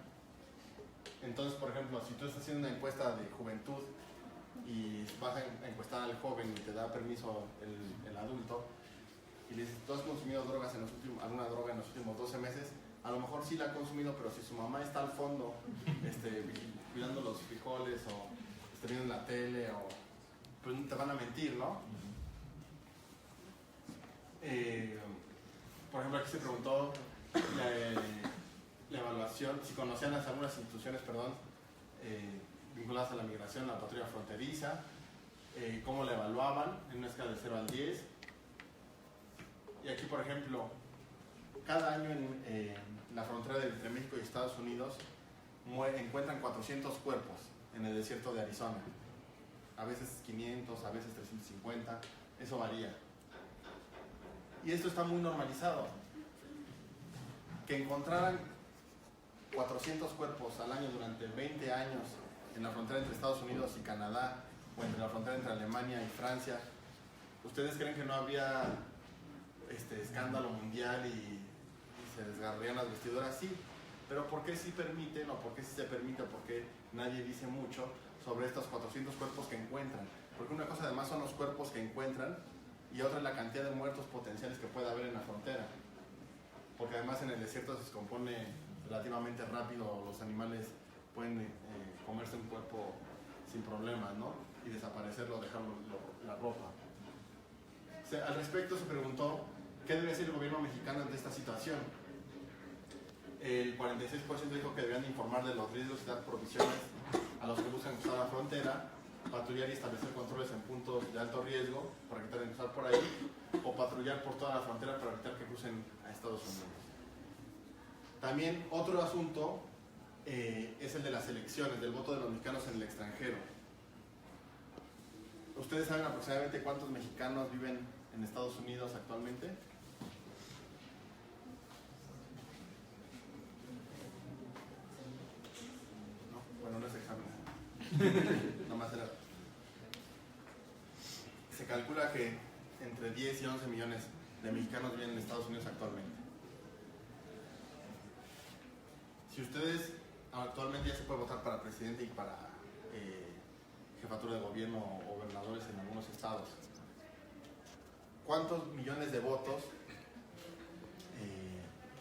Speaker 2: Entonces, por ejemplo, si tú estás haciendo una encuesta de juventud y vas a encuestar al joven y te da permiso el adulto y le dices, ¿tú has consumido alguna droga en los últimos 12 meses? A lo mejor sí la ha consumido, pero si su mamá está al fondo cuidando los frijoles o viendo la tele, pues te van a mentir, ¿no? Por ejemplo, aquí se preguntó la evaluación, si conocían algunas instituciones, vinculadas a la migración, la patrulla fronteriza, cómo la evaluaban en una escala de 0 al 10. Y aquí, por ejemplo, cada año en la frontera entre México y Estados Unidos encuentran 400 cuerpos en el desierto de Arizona. A veces 500, a veces 350, eso varía. Y esto está muy normalizado. Que encontraran 400 cuerpos al año durante 20 años en la frontera entre Estados Unidos y Canadá, o entre la frontera entre Alemania y Francia, ¿ustedes creen que no había escándalo mundial y se desgarrarían las vestiduras? Sí, pero ¿por qué sí permiten, o por qué sí se permite, o por qué nadie dice mucho sobre estos 400 cuerpos que encuentran? Porque una cosa además son los cuerpos que encuentran y otra es la cantidad de muertos potenciales que puede haber en la frontera, porque además en el desierto se descompone relativamente rápido, los animales pueden comerse un cuerpo sin problemas, ¿no? Y desaparecerlo, dejarlo la ropa. Al respecto se preguntó ¿qué debe hacer el gobierno mexicano ante esta situación? El 46% dijo que debían informar de los riesgos y dar provisiones a los que buscan cruzar la frontera, patrullar y establecer controles en puntos de alto riesgo para evitar cruzar por ahí, o patrullar por toda la frontera para evitar que crucen a Estados Unidos. También otro asunto es el de las elecciones, del voto de los mexicanos en el extranjero. ¿Ustedes saben aproximadamente cuántos mexicanos viven en Estados Unidos actualmente? No, bueno, no es examen. Nomás era. Se calcula que entre 10 y 11 millones de mexicanos viven en Estados Unidos actualmente. Si ustedes actualmente ya se puede votar para presidente y para jefatura de gobierno o gobernadores en algunos estados, ¿cuántos millones de votos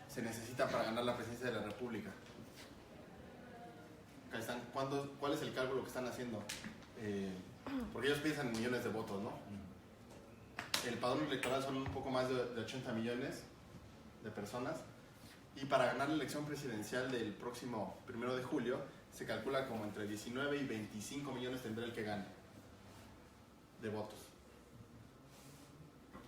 Speaker 2: se necesitan para ganar la presidencia de la República? ¿Cuál es el cálculo que están haciendo? Porque ellos piensan en millones de votos, ¿no? El padrón electoral son un poco más de 80 millones de personas. Y para ganar la elección presidencial del próximo 1 de julio, se calcula como entre 19 y 25 millones tendrá el que gane de votos.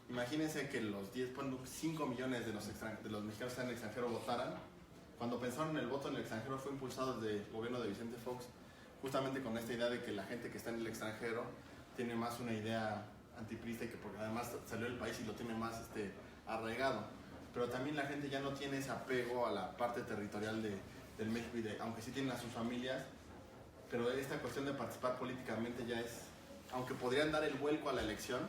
Speaker 2: Imagínense que los 5 millones de los mexicanos que están en el extranjero votaran. Cuando pensaron en el voto en el extranjero fue impulsado desde el gobierno de Vicente Fox, justamente con esta idea de que la gente que está en el extranjero tiene más una idea antiprista y que porque además salió del país y lo tiene más arraigado. Pero también la gente ya no tiene ese apego a la parte territorial del México, aunque sí tienen a sus familias, pero esta cuestión de participar políticamente ya es, aunque podrían dar el vuelco a la elección,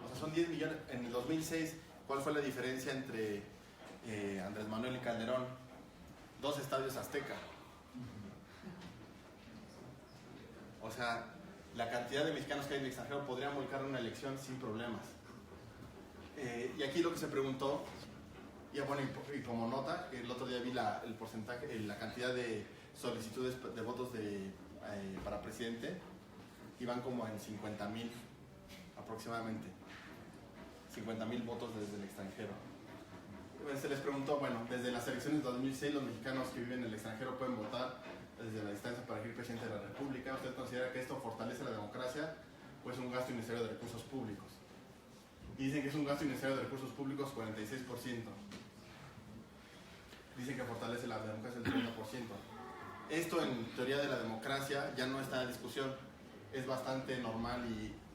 Speaker 2: o sea, son 10 millones. En el 2006, ¿cuál fue la diferencia entre Andrés Manuel y Calderón? 2 estadios Azteca. O sea, la cantidad de mexicanos que hay en el extranjero podrían volcar una elección sin problemas. Y aquí lo que se preguntó, y bueno, y como nota, el otro día vi el porcentaje, la cantidad de solicitudes de votos para presidente y van como en 50,000 aproximadamente. 50,000 votos desde el extranjero. Se les preguntó, bueno, desde las elecciones de 2006 los mexicanos que viven en el extranjero pueden votar desde la distancia para elegir presidente de la República. ¿Usted considera que esto fortalece la democracia o es un gasto innecesario de recursos públicos? Y dicen que es un gasto innecesario de recursos públicos 46%. Dicen que fortalece la democracia el 30%. Esto en teoría de la democracia ya no está en discusión. Es bastante normal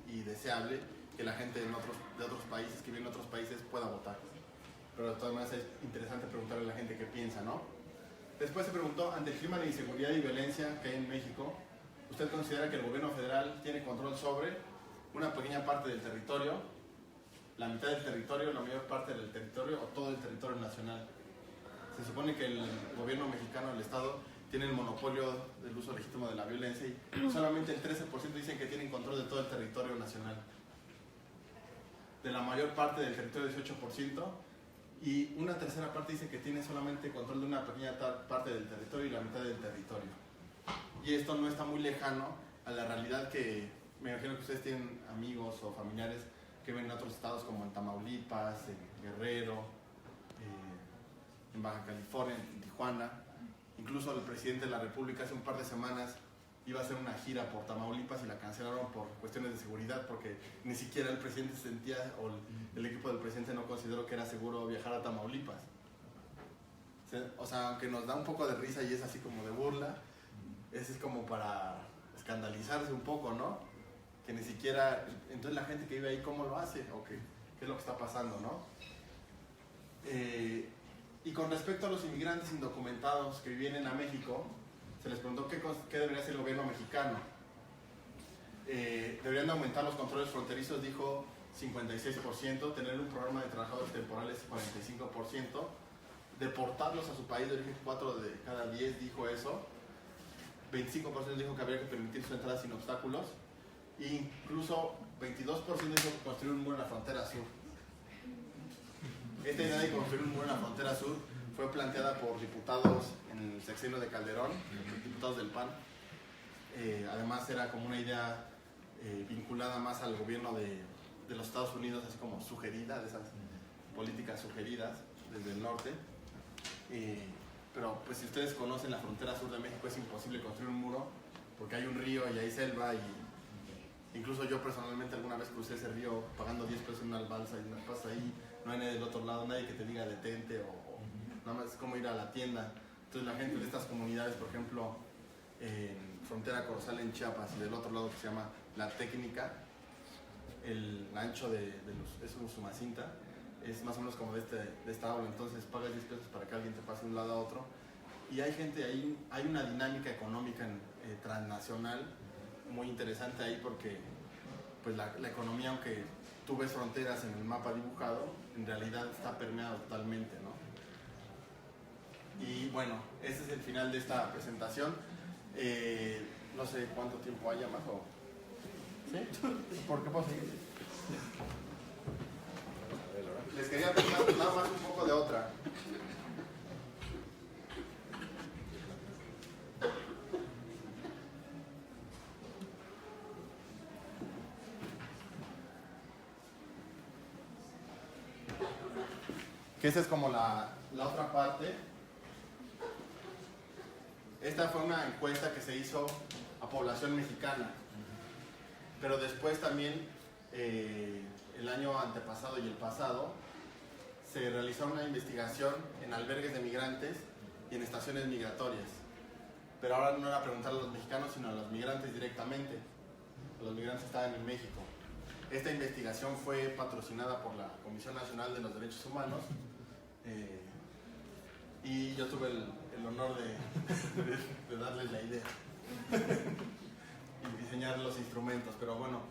Speaker 2: y deseable que la gente de otros países, que viven en otros países, pueda votar. Pero de todas maneras es interesante preguntarle a la gente qué piensa, ¿no? Después se preguntó, ante el clima de inseguridad y violencia que hay en México, ¿usted considera que el gobierno federal tiene control sobre una pequeña parte del territorio, la mitad del territorio, la mayor parte del territorio o todo el territorio nacional? Se supone que el gobierno mexicano, el Estado, tiene el monopolio del uso legítimo de la violencia y solamente el 13% dicen que tienen control de todo el territorio nacional. De la mayor parte del territorio, 18%, y una tercera parte dice que tiene solamente control de una pequeña parte del territorio y la mitad del territorio. Y esto no está muy lejano a la realidad que me imagino que ustedes tienen amigos o familiares que ven en otros estados como en Tamaulipas, en Guerrero, en Baja California, en Tijuana. Incluso el presidente de la República hace un par de semanas iba a hacer una gira por Tamaulipas y la cancelaron por cuestiones de seguridad porque ni siquiera el presidente sentía o el equipo del presidente no consideró que era seguro viajar a Tamaulipas. O sea, aunque nos da un poco de risa y es así como de burla, es como para escandalizarse un poco, ¿no? Que ni siquiera, entonces la gente que vive ahí, ¿cómo lo hace? ¿O qué es lo que está pasando, no? Y con respecto a los inmigrantes indocumentados que vienen a México, se les preguntó qué debería hacer el gobierno mexicano. Deberían de aumentar los controles fronterizos, dijo 56%, tener un programa de trabajadores temporales 45%, deportarlos a su país de origen, 4 de cada 10 dijo eso, 25% dijo que habría que permitir su entrada sin obstáculos, e incluso 22% dijo construir un muro en la frontera sur. Esta idea de construir un muro en la frontera sur fue planteada por diputados en el sexenio de Calderón, diputados del PAN. Además era como una idea vinculada más al gobierno de los Estados Unidos, así como sugerida, de esas políticas sugeridas desde el norte. Pero pues si ustedes conocen la frontera sur de México es imposible construir un muro porque hay un río y hay selva y incluso yo personalmente alguna vez crucé ese río pagando 10 pesos en una balsa y una pasa ahí, no hay nadie del otro lado, nadie que te diga detente o nada más es como ir a la tienda. Entonces la gente de estas comunidades, por ejemplo, en frontera Corozal en Chiapas y del otro lado que se llama La Técnica, el ancho es un Sumacinta, es más o menos como de esta aula, entonces pagas 10 pesos para que alguien te pase de un lado a otro. Y hay gente ahí, hay una dinámica económica transnacional muy interesante ahí porque pues la economía, aunque tú ves fronteras en el mapa dibujado, en realidad está permeada totalmente, ¿no? Y bueno, ese es el final de esta presentación. No sé cuánto tiempo haya más o... ¿Sí? ¿Por qué puedo seguir? Les quería preguntar nada más un poco de otra. Que esa es como la otra parte. Esta fue una encuesta que se hizo a población mexicana, pero después también el año antepasado y el pasado se realizó una investigación en albergues de migrantes y en estaciones migratorias, pero ahora no era preguntar a los mexicanos sino a los migrantes directamente. Los migrantes estaban en México. Esta investigación fue patrocinada por la Comisión Nacional de los Derechos Humanos y yo tuve el honor de darles la idea y diseñar los instrumentos. Pero bueno,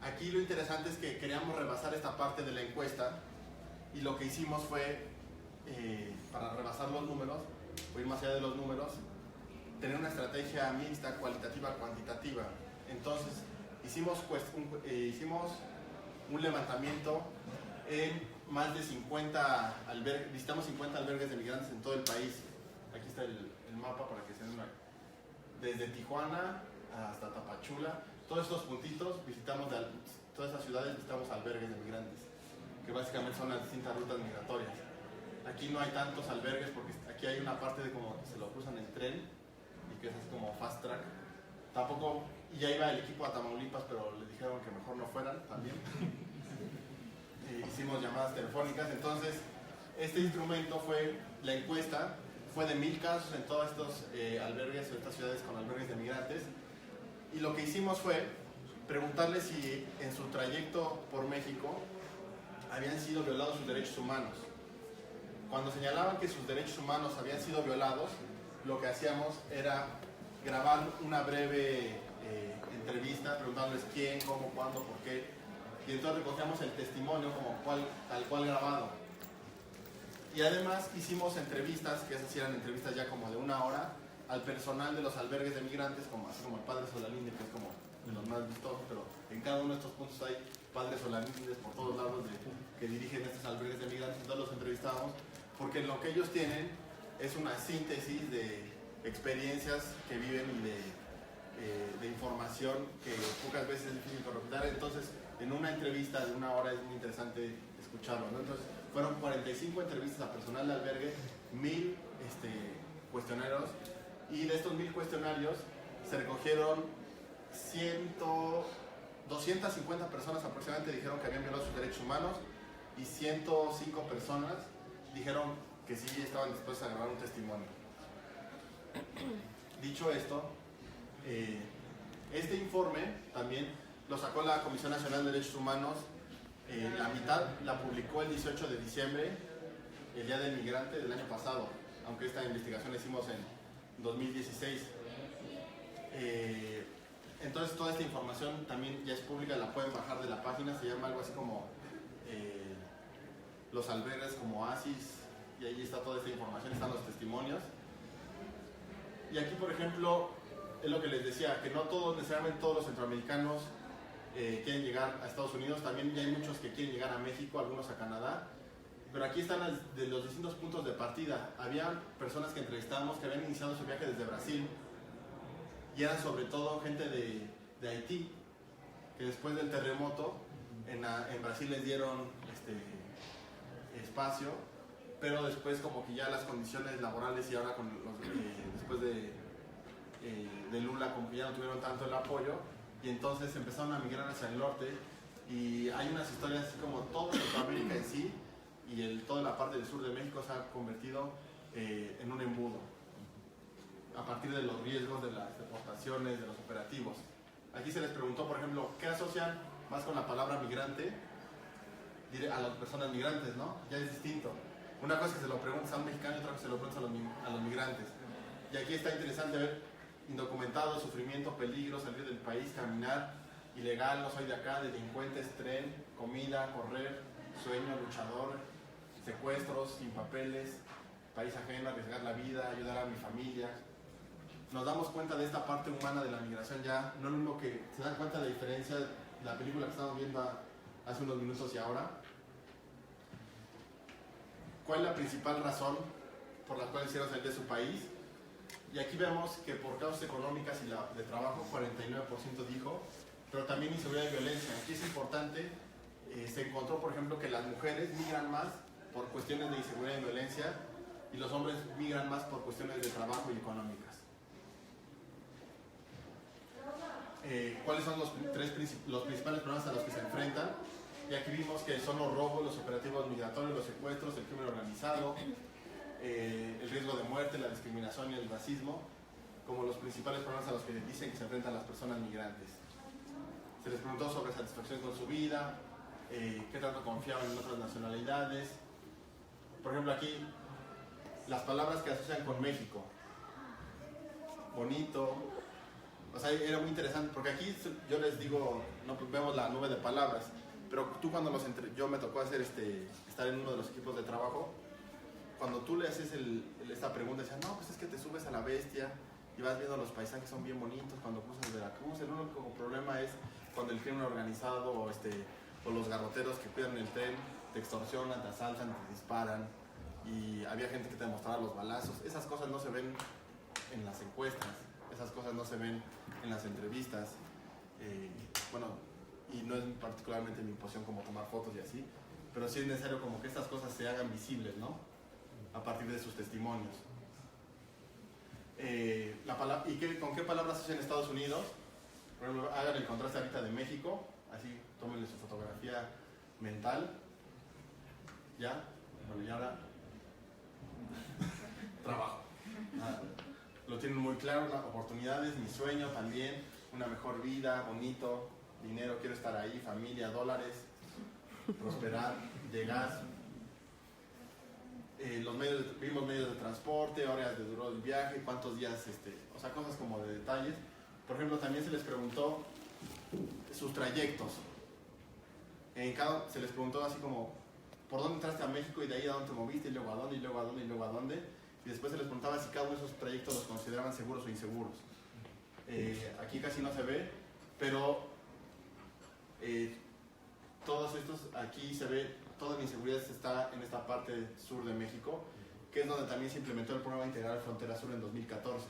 Speaker 2: aquí lo interesante es que queríamos rebasar esta parte de la encuesta y lo que hicimos fue, para rebasar los números, o ir más allá de los números, tener una estrategia mixta, cualitativa, cuantitativa. Entonces, hicimos un levantamiento en más de 50 albergues, visitamos 50 albergues de migrantes en todo el país. Aquí está el mapa para que se den una... Desde Tijuana hasta Tapachula, todos estos puntitos visitamos, todas estas ciudades visitamos albergues de migrantes, que básicamente son las distintas rutas migratorias. Aquí no hay tantos albergues porque aquí hay una parte de como que se lo cruzan en tren y que es así como fast track. Tampoco, y ya iba el equipo a Tamaulipas, pero le dijeron que mejor no fueran también. Hicimos llamadas telefónicas, entonces este instrumento fue, la encuesta fue de 1000 casos en todos estos albergues o estas ciudades con albergues de migrantes, y lo que hicimos fue preguntarles si en su trayecto por México habían sido violados sus derechos humanos. Cuando señalaban que sus derechos humanos habían sido violados, lo que hacíamos era grabar una breve entrevista preguntándoles quién, cómo, cuándo, por qué, y entonces recogíamos el testimonio como tal cual grabado. Y además hicimos entrevistas, que esas eran entrevistas ya como de 1 hora, al personal de los albergues de migrantes, así como el padre Solalinde, que es como de los más vistosos, pero en cada uno de estos puntos hay padres Solalindes por todos lados que dirigen estos albergues de migrantes, entonces los entrevistamos, porque lo que ellos tienen es una síntesis de experiencias que viven y de información que pocas veces es difícil corroborar. Entonces, en una entrevista de 1 hora es muy interesante escucharlo, ¿no? Entonces, fueron 45 entrevistas a personal de albergue, 1000 cuestionarios, y de estos 1000 cuestionarios se recogieron 250 personas aproximadamente dijeron que habían violado sus derechos humanos, y 105 personas dijeron que sí estaban dispuestas a grabar un testimonio. Dicho esto, este informe también lo sacó la Comisión Nacional de Derechos Humanos. La mitad la publicó el 18 de diciembre, el Día del Migrante del año pasado, aunque esta investigación la hicimos en 2016. Entonces toda esta información también ya es pública, la pueden bajar de la página, se llama algo así como los albergues como Oasis, y ahí está toda esta información, están los testimonios. Y aquí, por ejemplo, es lo que les decía, que no todos, necesariamente todos los centroamericanos quieren llegar a Estados Unidos, también ya hay muchos que quieren llegar a México, algunos a Canadá, pero aquí están de los distintos puntos de partida. Había personas que entrevistamos que habían iniciado su viaje desde Brasil, y eran sobre todo gente de Haití, que después del terremoto en Brasil les dieron espacio, pero después como que ya las condiciones laborales y ahora después de Lula como que ya no tuvieron tanto el apoyo, y entonces empezaron a migrar hacia el norte, y hay unas historias así como todo Centroamérica en sí y toda la parte del sur de México se ha convertido en un embudo a partir de los riesgos de las deportaciones, de los operativos. Aquí se les preguntó, por ejemplo, ¿qué asocian más con la palabra migrante? A las personas migrantes, ¿no? Ya es distinto. Una cosa es que se lo preguntas a un mexicano y otra cosa se lo preguntas a los migrantes. Y aquí está interesante ver indocumentado, sufrimiento, peligro, salir del país, caminar, ilegal, no soy de acá, delincuentes, tren, comida, correr, sueño, luchador, secuestros, sin papeles, país ajeno, arriesgar la vida, ayudar a mi familia. Nos damos cuenta de esta parte humana de la migración ya, no es lo mismo que se dan cuenta de la diferencia de la película que estamos viendo hace unos minutos y ahora. ¿Cuál es la principal razón por la cual hicieron salir de su país? Y aquí vemos que por causas económicas y de trabajo, 49% dijo, pero también inseguridad y violencia. Aquí es importante, se encontró, por ejemplo, que las mujeres migran más por cuestiones de inseguridad y violencia, y los hombres migran más por cuestiones de trabajo y económicas. ¿Cuáles son los principales problemas a los que se enfrentan? Y aquí vimos que son los robos, los operativos migratorios, los secuestros, el crimen organizado, el riesgo de muerte, la discriminación y el racismo, como los principales problemas a los que dicen que se enfrentan las personas migrantes. Se les preguntó sobre satisfacción con su vida, qué tanto confiaban en otras nacionalidades. Por ejemplo, aquí, las palabras que asocian con México. Bonito. O sea, era muy interesante, porque aquí yo les digo, no vemos la nube de palabras, pero tú cuando yo me tocó estar en uno de los equipos de trabajo, cuando tú le haces esta pregunta, decían, no, pues es que te subes a la bestia y vas viendo los paisajes, son bien bonitos cuando cruzas Veracruz. El único problema es cuando el crimen organizado o los garroteros que cuidan el tren te extorsionan, te asaltan, te disparan, y había gente que te demostraba los balazos. Esas cosas no se ven en las encuestas, esas cosas no se ven en las entrevistas. bueno, y no es particularmente mi posición como tomar fotos y así, pero sí es necesario como que estas cosas se hagan visibles, ¿no? A partir de sus testimonios. ¿Con qué palabras se usa en Estados Unidos? Por ejemplo, hagan el contraste ahorita de México, así, tómenle su fotografía mental. ¿Ya? Bueno, y ahora trabajo. Lo tienen muy claro, las oportunidades, mi sueño también, una mejor vida, bonito, dinero, quiero estar ahí, familia, dólares, prosperar, llegar. Vimos medios de transporte, horas de duró el viaje, cuántos días, o sea, cosas como de detalles. Por ejemplo, también se les preguntó sus trayectos. Se les preguntó así como, ¿por dónde entraste a México y de ahí a dónde te moviste y luego a dónde y luego a dónde y luego a dónde? Y después se les preguntaba si cada uno de esos trayectos los consideraban seguros o inseguros. Aquí casi no se ve, pero todos estos, aquí se ve, toda la inseguridad está en esta parte sur de México, que es donde también se implementó el programa integral Frontera Sur en 2014.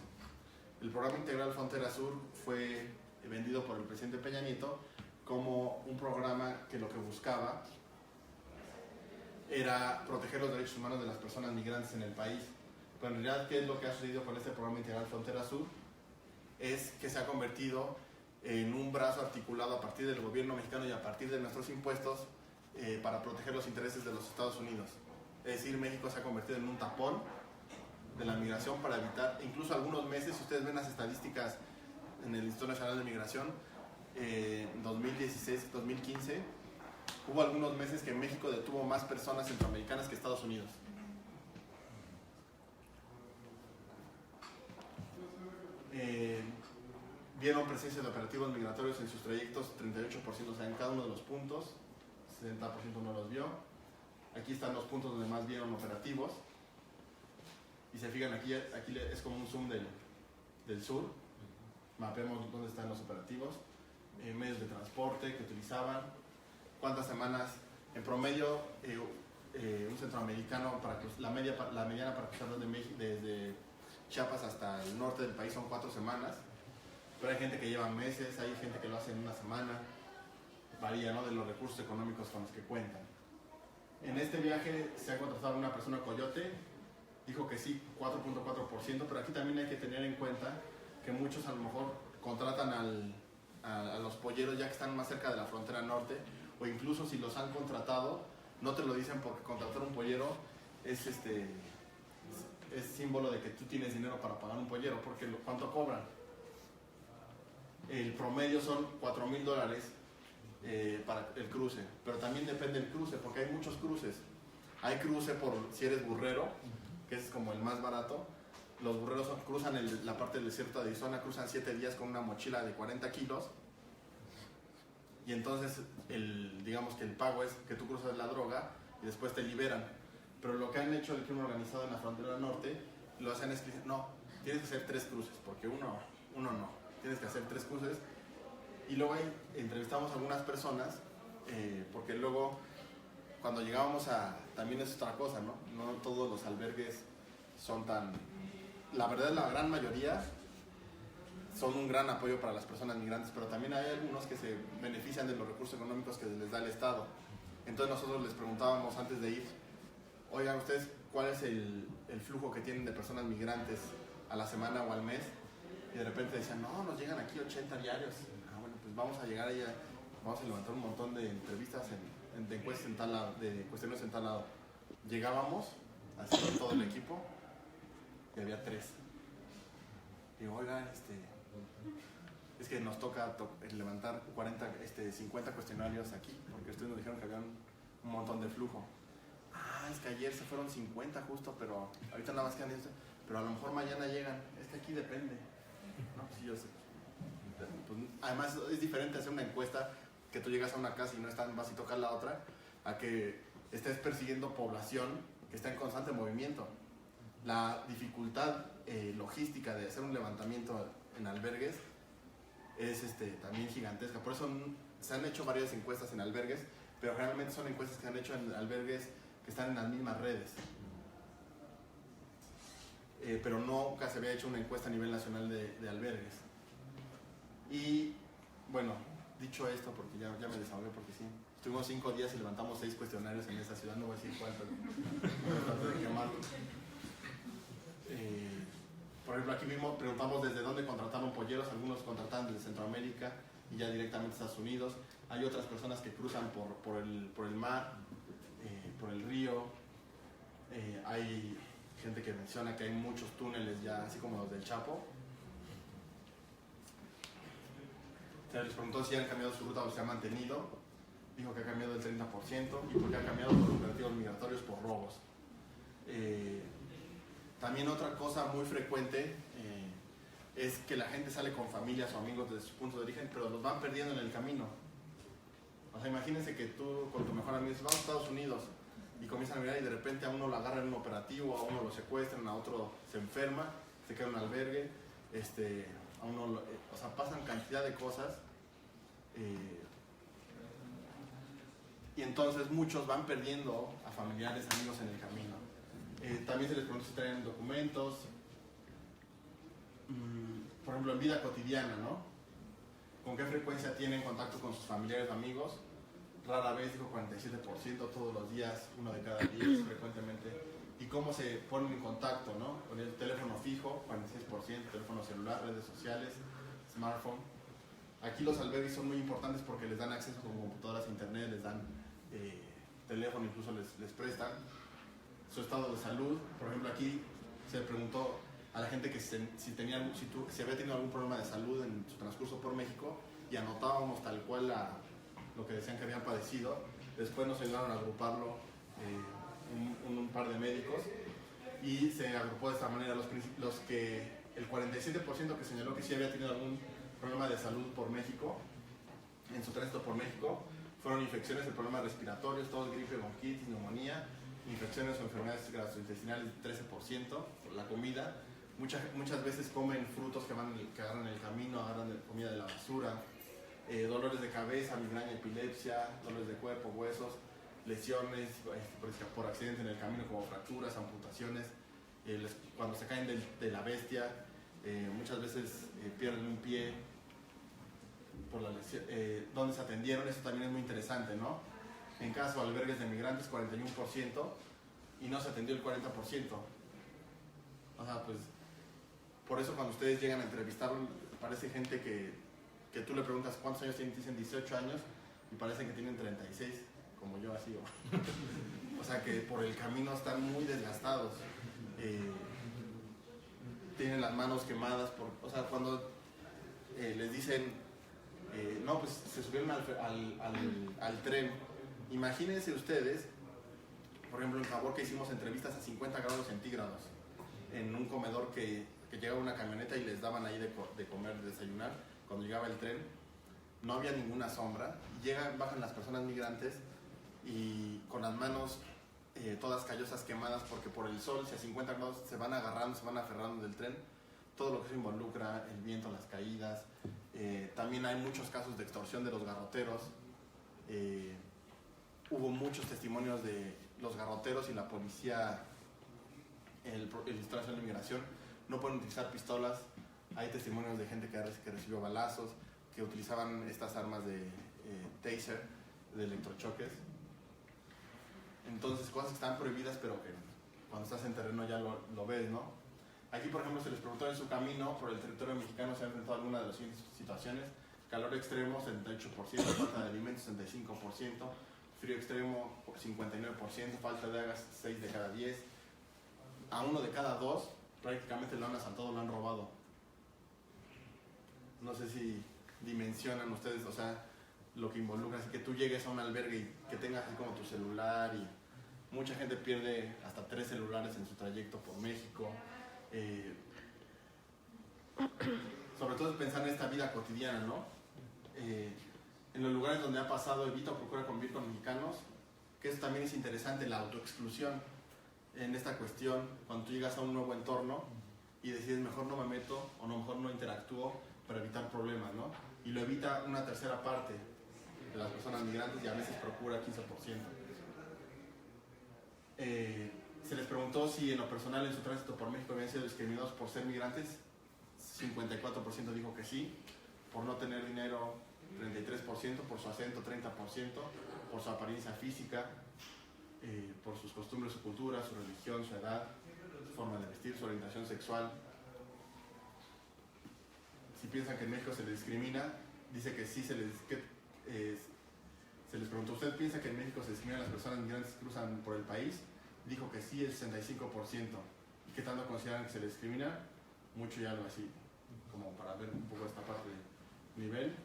Speaker 2: El programa integral Frontera Sur fue vendido por el presidente Peña Nieto como un programa que lo que buscaba era proteger los derechos humanos de las personas migrantes en el país. Pero en realidad, ¿qué es lo que ha sucedido con este programa integral Frontera Sur? Es que se ha convertido en un brazo articulado a partir del gobierno mexicano y a partir de nuestros impuestos para proteger los intereses de los Estados Unidos. Es decir, México se ha convertido en un tapón de la migración para evitar, incluso algunos meses, si ustedes ven las estadísticas en el Instituto Nacional de Migración, 2016-2015, hubo algunos meses que México detuvo más personas centroamericanas que Estados Unidos. Vieron presencia de operativos migratorios en sus trayectos, 38%, o sea, en cada uno de los puntos, 60% no los vio. Aquí están los puntos donde más vieron operativos. Y se fijan, aquí es como un zoom del sur. Mapeamos dónde están los operativos, medios de transporte que utilizaban, cuántas semanas, en promedio, un centroamericano, la mediana para cruzar desde Chiapas hasta el norte del país son 4 semanas, pero hay gente que lleva meses, hay gente que lo hace en una semana, varía, ¿no?, de los recursos económicos con los que cuentan. En este viaje se ha contratado una persona coyote, dijo que sí, 4.4%, pero aquí también hay que tener en cuenta que muchos a lo mejor contratan a los polleros ya que están más cerca de la frontera norte, o incluso si los han contratado, no te lo dicen porque contratar un pollero es símbolo de que tú tienes dinero para pagar un pollero, porque ¿cuánto cobran? El promedio son $4,000 para el cruce, pero también depende del cruce, porque hay muchos cruces. Hay cruce por si eres burrero, que es como el más barato. Los burreros cruzan la parte del desierto de Arizona, cruzan 7 días con una mochila de 40 kilos, y entonces digamos que el pago es que tú cruzas la droga y después te liberan. Pero lo que han hecho el crimen organizado en la frontera norte, lo hacen es que no, tienes que hacer 3 cruces, porque uno no, tienes que hacer 3 cruces. Y luego entrevistamos a algunas personas, porque luego cuando llegábamos también es otra cosa, ¿no? No todos los albergues son tan... La verdad, la gran mayoría son un gran apoyo para las personas migrantes, pero también hay algunos que se benefician de los recursos económicos que les da el Estado. Entonces nosotros les preguntábamos antes de ir, oigan, ¿ustedes cuál es el flujo que tienen de personas migrantes a la semana o al mes? Y de repente decían, no, nos llegan aquí 80 diarios. Bueno, pues vamos a llegar allá, vamos a levantar un montón de entrevistas de encuestas en tal lado, de cuestiones en tal lado. Llegábamos, así con todo el equipo, y había 3. Digo, oiga, es que nos toca levantar 50 cuestionarios aquí, porque ustedes nos dijeron que había un montón de flujo. Es que ayer se fueron 50 justo, pero ahorita nada más quedan 10, pero a lo mejor mañana llegan. Es que aquí depende. No, sí, yo sé. Pues, además es diferente hacer una encuesta que tú llegas a una casa y no vas y tocas la otra, a que estés persiguiendo población que está en constante movimiento. La dificultad logística de hacer un levantamiento en albergues es también gigantesca. Por eso se han hecho varias encuestas en albergues, pero generalmente son encuestas que se han hecho en albergues que están en las mismas redes. Pero nunca se había hecho una encuesta a nivel nacional de albergues. Y bueno, dicho esto, porque ya me desahogué, porque sí, estuvimos 5 días y levantamos 6 cuestionarios en esa ciudad, no voy a decir cuál, pero traté de quemarlo. Por ejemplo, aquí mismo preguntamos desde dónde contrataron polleros, algunos contratan desde Centroamérica y ya directamente Estados Unidos. Hay otras personas que cruzan por el mar, por el río. Hay gente que menciona que hay muchos túneles ya, así como los del Chapo. Se les preguntó si han cambiado su ruta o se ha mantenido. Dijo que ha cambiado el 30% y porque ha cambiado por operativos migratorios por robos. También otra cosa muy frecuente es que la gente sale con familias o amigos desde su punto de origen, pero los van perdiendo en el camino. O sea, imagínense que tú con tu mejor amigo dices, vamos a Estados Unidos, y comienzan a mirar y de repente a uno lo agarran en un operativo, a uno lo secuestran, a otro se enferma, se queda en un albergue, a uno o sea, pasan cantidad de cosas. Y entonces muchos van perdiendo a familiares, amigos en el camino. También se les pregunta si traen documentos. Por ejemplo, en vida cotidiana, ¿no? ¿Con qué frecuencia tienen contacto con sus familiares o amigos? Rara vez, dijo 47%, todos los días, 1 de cada 10 frecuentemente. ¿Y cómo se ponen en contacto, no? Con el teléfono fijo, 46%, teléfono celular, redes sociales, smartphone. Aquí los albergues son muy importantes porque les dan acceso a computadoras, internet, les dan teléfono, incluso les prestan. Su estado de salud, por ejemplo, aquí se preguntó a la gente que si había tenido algún problema de salud en su transcurso por México y anotábamos tal cual lo que decían que habían padecido. Después nos ayudaron a agruparlo un par de médicos y se agrupó de esta manera el 47% que señaló que sí había tenido algún problema de salud por México, en su tránsito por México, fueron infecciones de problemas respiratorios, tos, gripe, bronquitis, neumonía, infecciones o enfermedades gastrointestinales 13%, por la comida. Muchas veces comen frutos que agarran en el camino, agarran comida de la basura, dolores de cabeza, migraña, epilepsia, dolores de cuerpo, huesos, lesiones por accidente en el camino como fracturas, amputaciones, cuando se caen de la bestia, muchas veces pierden un pie por la lesión, donde se atendieron. Eso también es muy interesante, ¿no? En caso de albergues de migrantes, 41%, y no se atendió el 40%. O sea, pues, por eso cuando ustedes llegan a entrevistar, parece gente que tú le preguntas cuántos años tienen, dicen 18 años, y parecen que tienen 36, como yo así. O sea, que por el camino están muy desgastados. Tienen las manos quemadas, o sea, cuando les dicen, no, pues se subieron al tren. Imagínense ustedes, por ejemplo, en Javor que hicimos entrevistas a 50 grados centígrados en un comedor que llegaba una camioneta y les daban ahí de comer, de desayunar. Cuando llegaba el tren, no había ninguna sombra. Bajan las personas migrantes y con las manos todas callosas, quemadas, porque por el sol, si a 50 grados se van agarrando, se van aferrando del tren. Todo lo que se involucra, el viento, las caídas. También hay muchos casos de extorsión de los garroteros. Hubo muchos testimonios de los garroteros y la policía, el Instituto de Migración, no pueden utilizar pistolas. Hay testimonios de gente que recibió balazos, que utilizaban estas armas de taser, de electrochoques. Entonces, cosas que están prohibidas, pero que cuando estás en terreno ya lo ves, ¿no? Aquí, por ejemplo, se les preguntó en su camino por el territorio mexicano si han enfrentado alguna de las siguientes situaciones: calor extremo, 78%, falta de alimentos, 65%, frío extremo, 59%, falta de agas, 6 de cada 10, a 1 de cada 2 prácticamente lo han asaltado, lo han robado. No sé si dimensionan ustedes, o sea, lo que involucra, así que tú llegues a un albergue y que tengas así como tu celular, y mucha gente pierde hasta 3 celulares en su trayecto por México. Sobre todo es pensar en esta vida cotidiana, ¿no? En los lugares donde ha pasado, evita o procura convivir con mexicanos, que eso también es interesante, la autoexclusión en esta cuestión. Cuando tú llegas a un nuevo entorno y decides mejor no me meto o mejor no interactúo para evitar problemas, ¿no? Y lo evita una tercera parte de las personas migrantes y a veces procura 15%. Se les preguntó si en lo personal en su tránsito por México habían sido discriminados por ser migrantes. 54% dijo que sí, por no tener dinero 33%, por su acento 30%, por su apariencia física, por sus costumbres, su cultura, su religión, su edad, su forma de vestir, su orientación sexual. Si piensan que en México se les discrimina, dice que sí se les preguntó, ¿usted piensa que en México se discriminan a las personas migrantes que cruzan por el país? Dijo que sí, el 65%. ¿Y qué tanto consideran que se les discrimina? Mucho y algo así, como para ver un poco esta parte de nivel.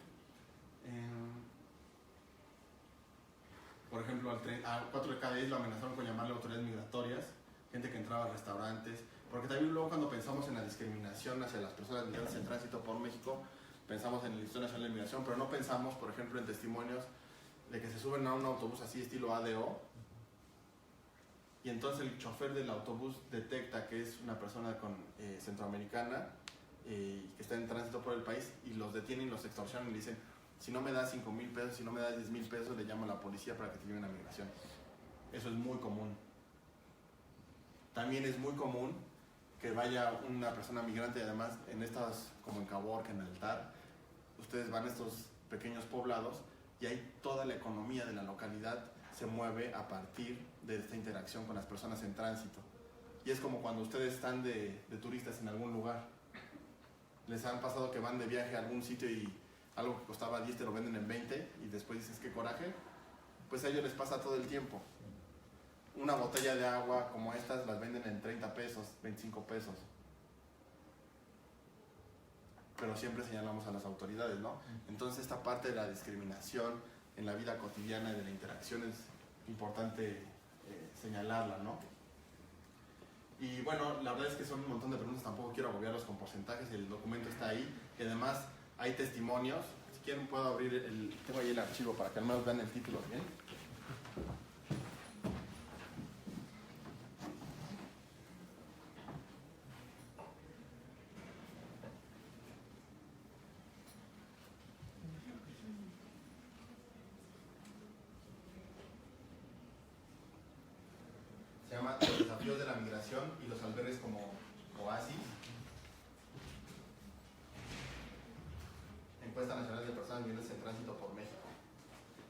Speaker 2: Por ejemplo, a 4 de cada 10 lo amenazaron con llamarle autoridades migratorias, gente que entraba a restaurantes, porque también luego cuando pensamos en la discriminación hacia las personas migrantes en tránsito por México, pensamos en el Instituto Nacional de Migración, pero no pensamos, por ejemplo, en testimonios de que se suben a un autobús así estilo ADO, y entonces el chofer del autobús detecta que es una persona centroamericana que está en tránsito por el país, y los detienen y los extorsionan y le dicen, si no me das 5,000 pesos, si no me das 10,000 pesos, le llamo a la policía para que te lleven a migración. Eso es muy común. También es muy común que vaya una persona migrante, y además en estas, como en Caborca, en Altar, ustedes van a estos pequeños poblados y ahí toda la economía de la localidad se mueve a partir de esta interacción con las personas en tránsito. Y es como cuando ustedes están de turistas en algún lugar. Les han pasado que van de viaje a algún sitio y algo que costaba 10 te lo venden en 20 y después dices, qué coraje. Pues a ellos les pasa todo el tiempo. Una botella de agua como estas las venden en 30 pesos, 25 pesos. Pero siempre señalamos a las autoridades, ¿no? Entonces esta parte de la discriminación en la vida cotidiana y de la interacción es importante señalarla, ¿no? Y bueno, la verdad es que son un montón de preguntas, tampoco quiero agobiarlos con porcentajes, el documento está ahí, y además hay testimonios. Si quieren puedo abrir tengo ahí el archivo para que al menos vean el título bien. Se llama Los desafíos de la migración y los albergues como oasis. Encuesta Nacional de Personas Migrantes en Tránsito por México.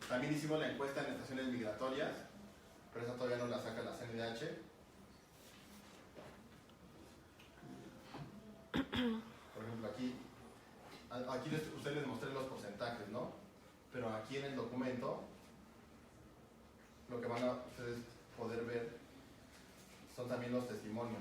Speaker 2: También hicimos la encuesta en estaciones migratorias, pero esa todavía no la saca la CNDH. Por ejemplo, aquí ustedes les mostré los porcentajes, ¿no? Pero aquí en el documento, lo que van a ustedes poder ver son también los testimonios.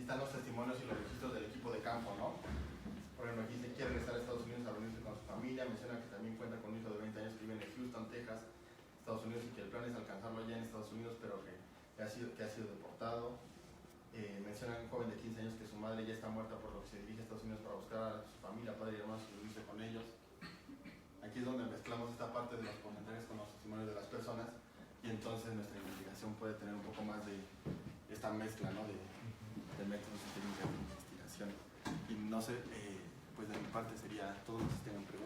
Speaker 2: Están los testimonios y los registros del equipo de campo, ¿no? Por ejemplo, aquí se quiere regresar a Estados Unidos a reunirse con su familia, menciona que también cuenta con un hijo de 20 años que vive en Houston, Texas, Estados Unidos, y que el plan es alcanzarlo allá en Estados Unidos, pero que ha sido deportado. Menciona a un joven de 15 años que su madre ya está muerta, por lo que se dirige a Estados Unidos para buscar a su familia, padre y hermanos, y reunirse con ellos. Aquí es donde mezclamos esta parte de los porcentajes con los testimonios de las personas, y entonces nuestra investigación puede tener un poco más de esta mezcla, ¿no? de métodos y técnicas de investigación. Y no sé, pues de mi parte sería todo. Si tienen preguntas.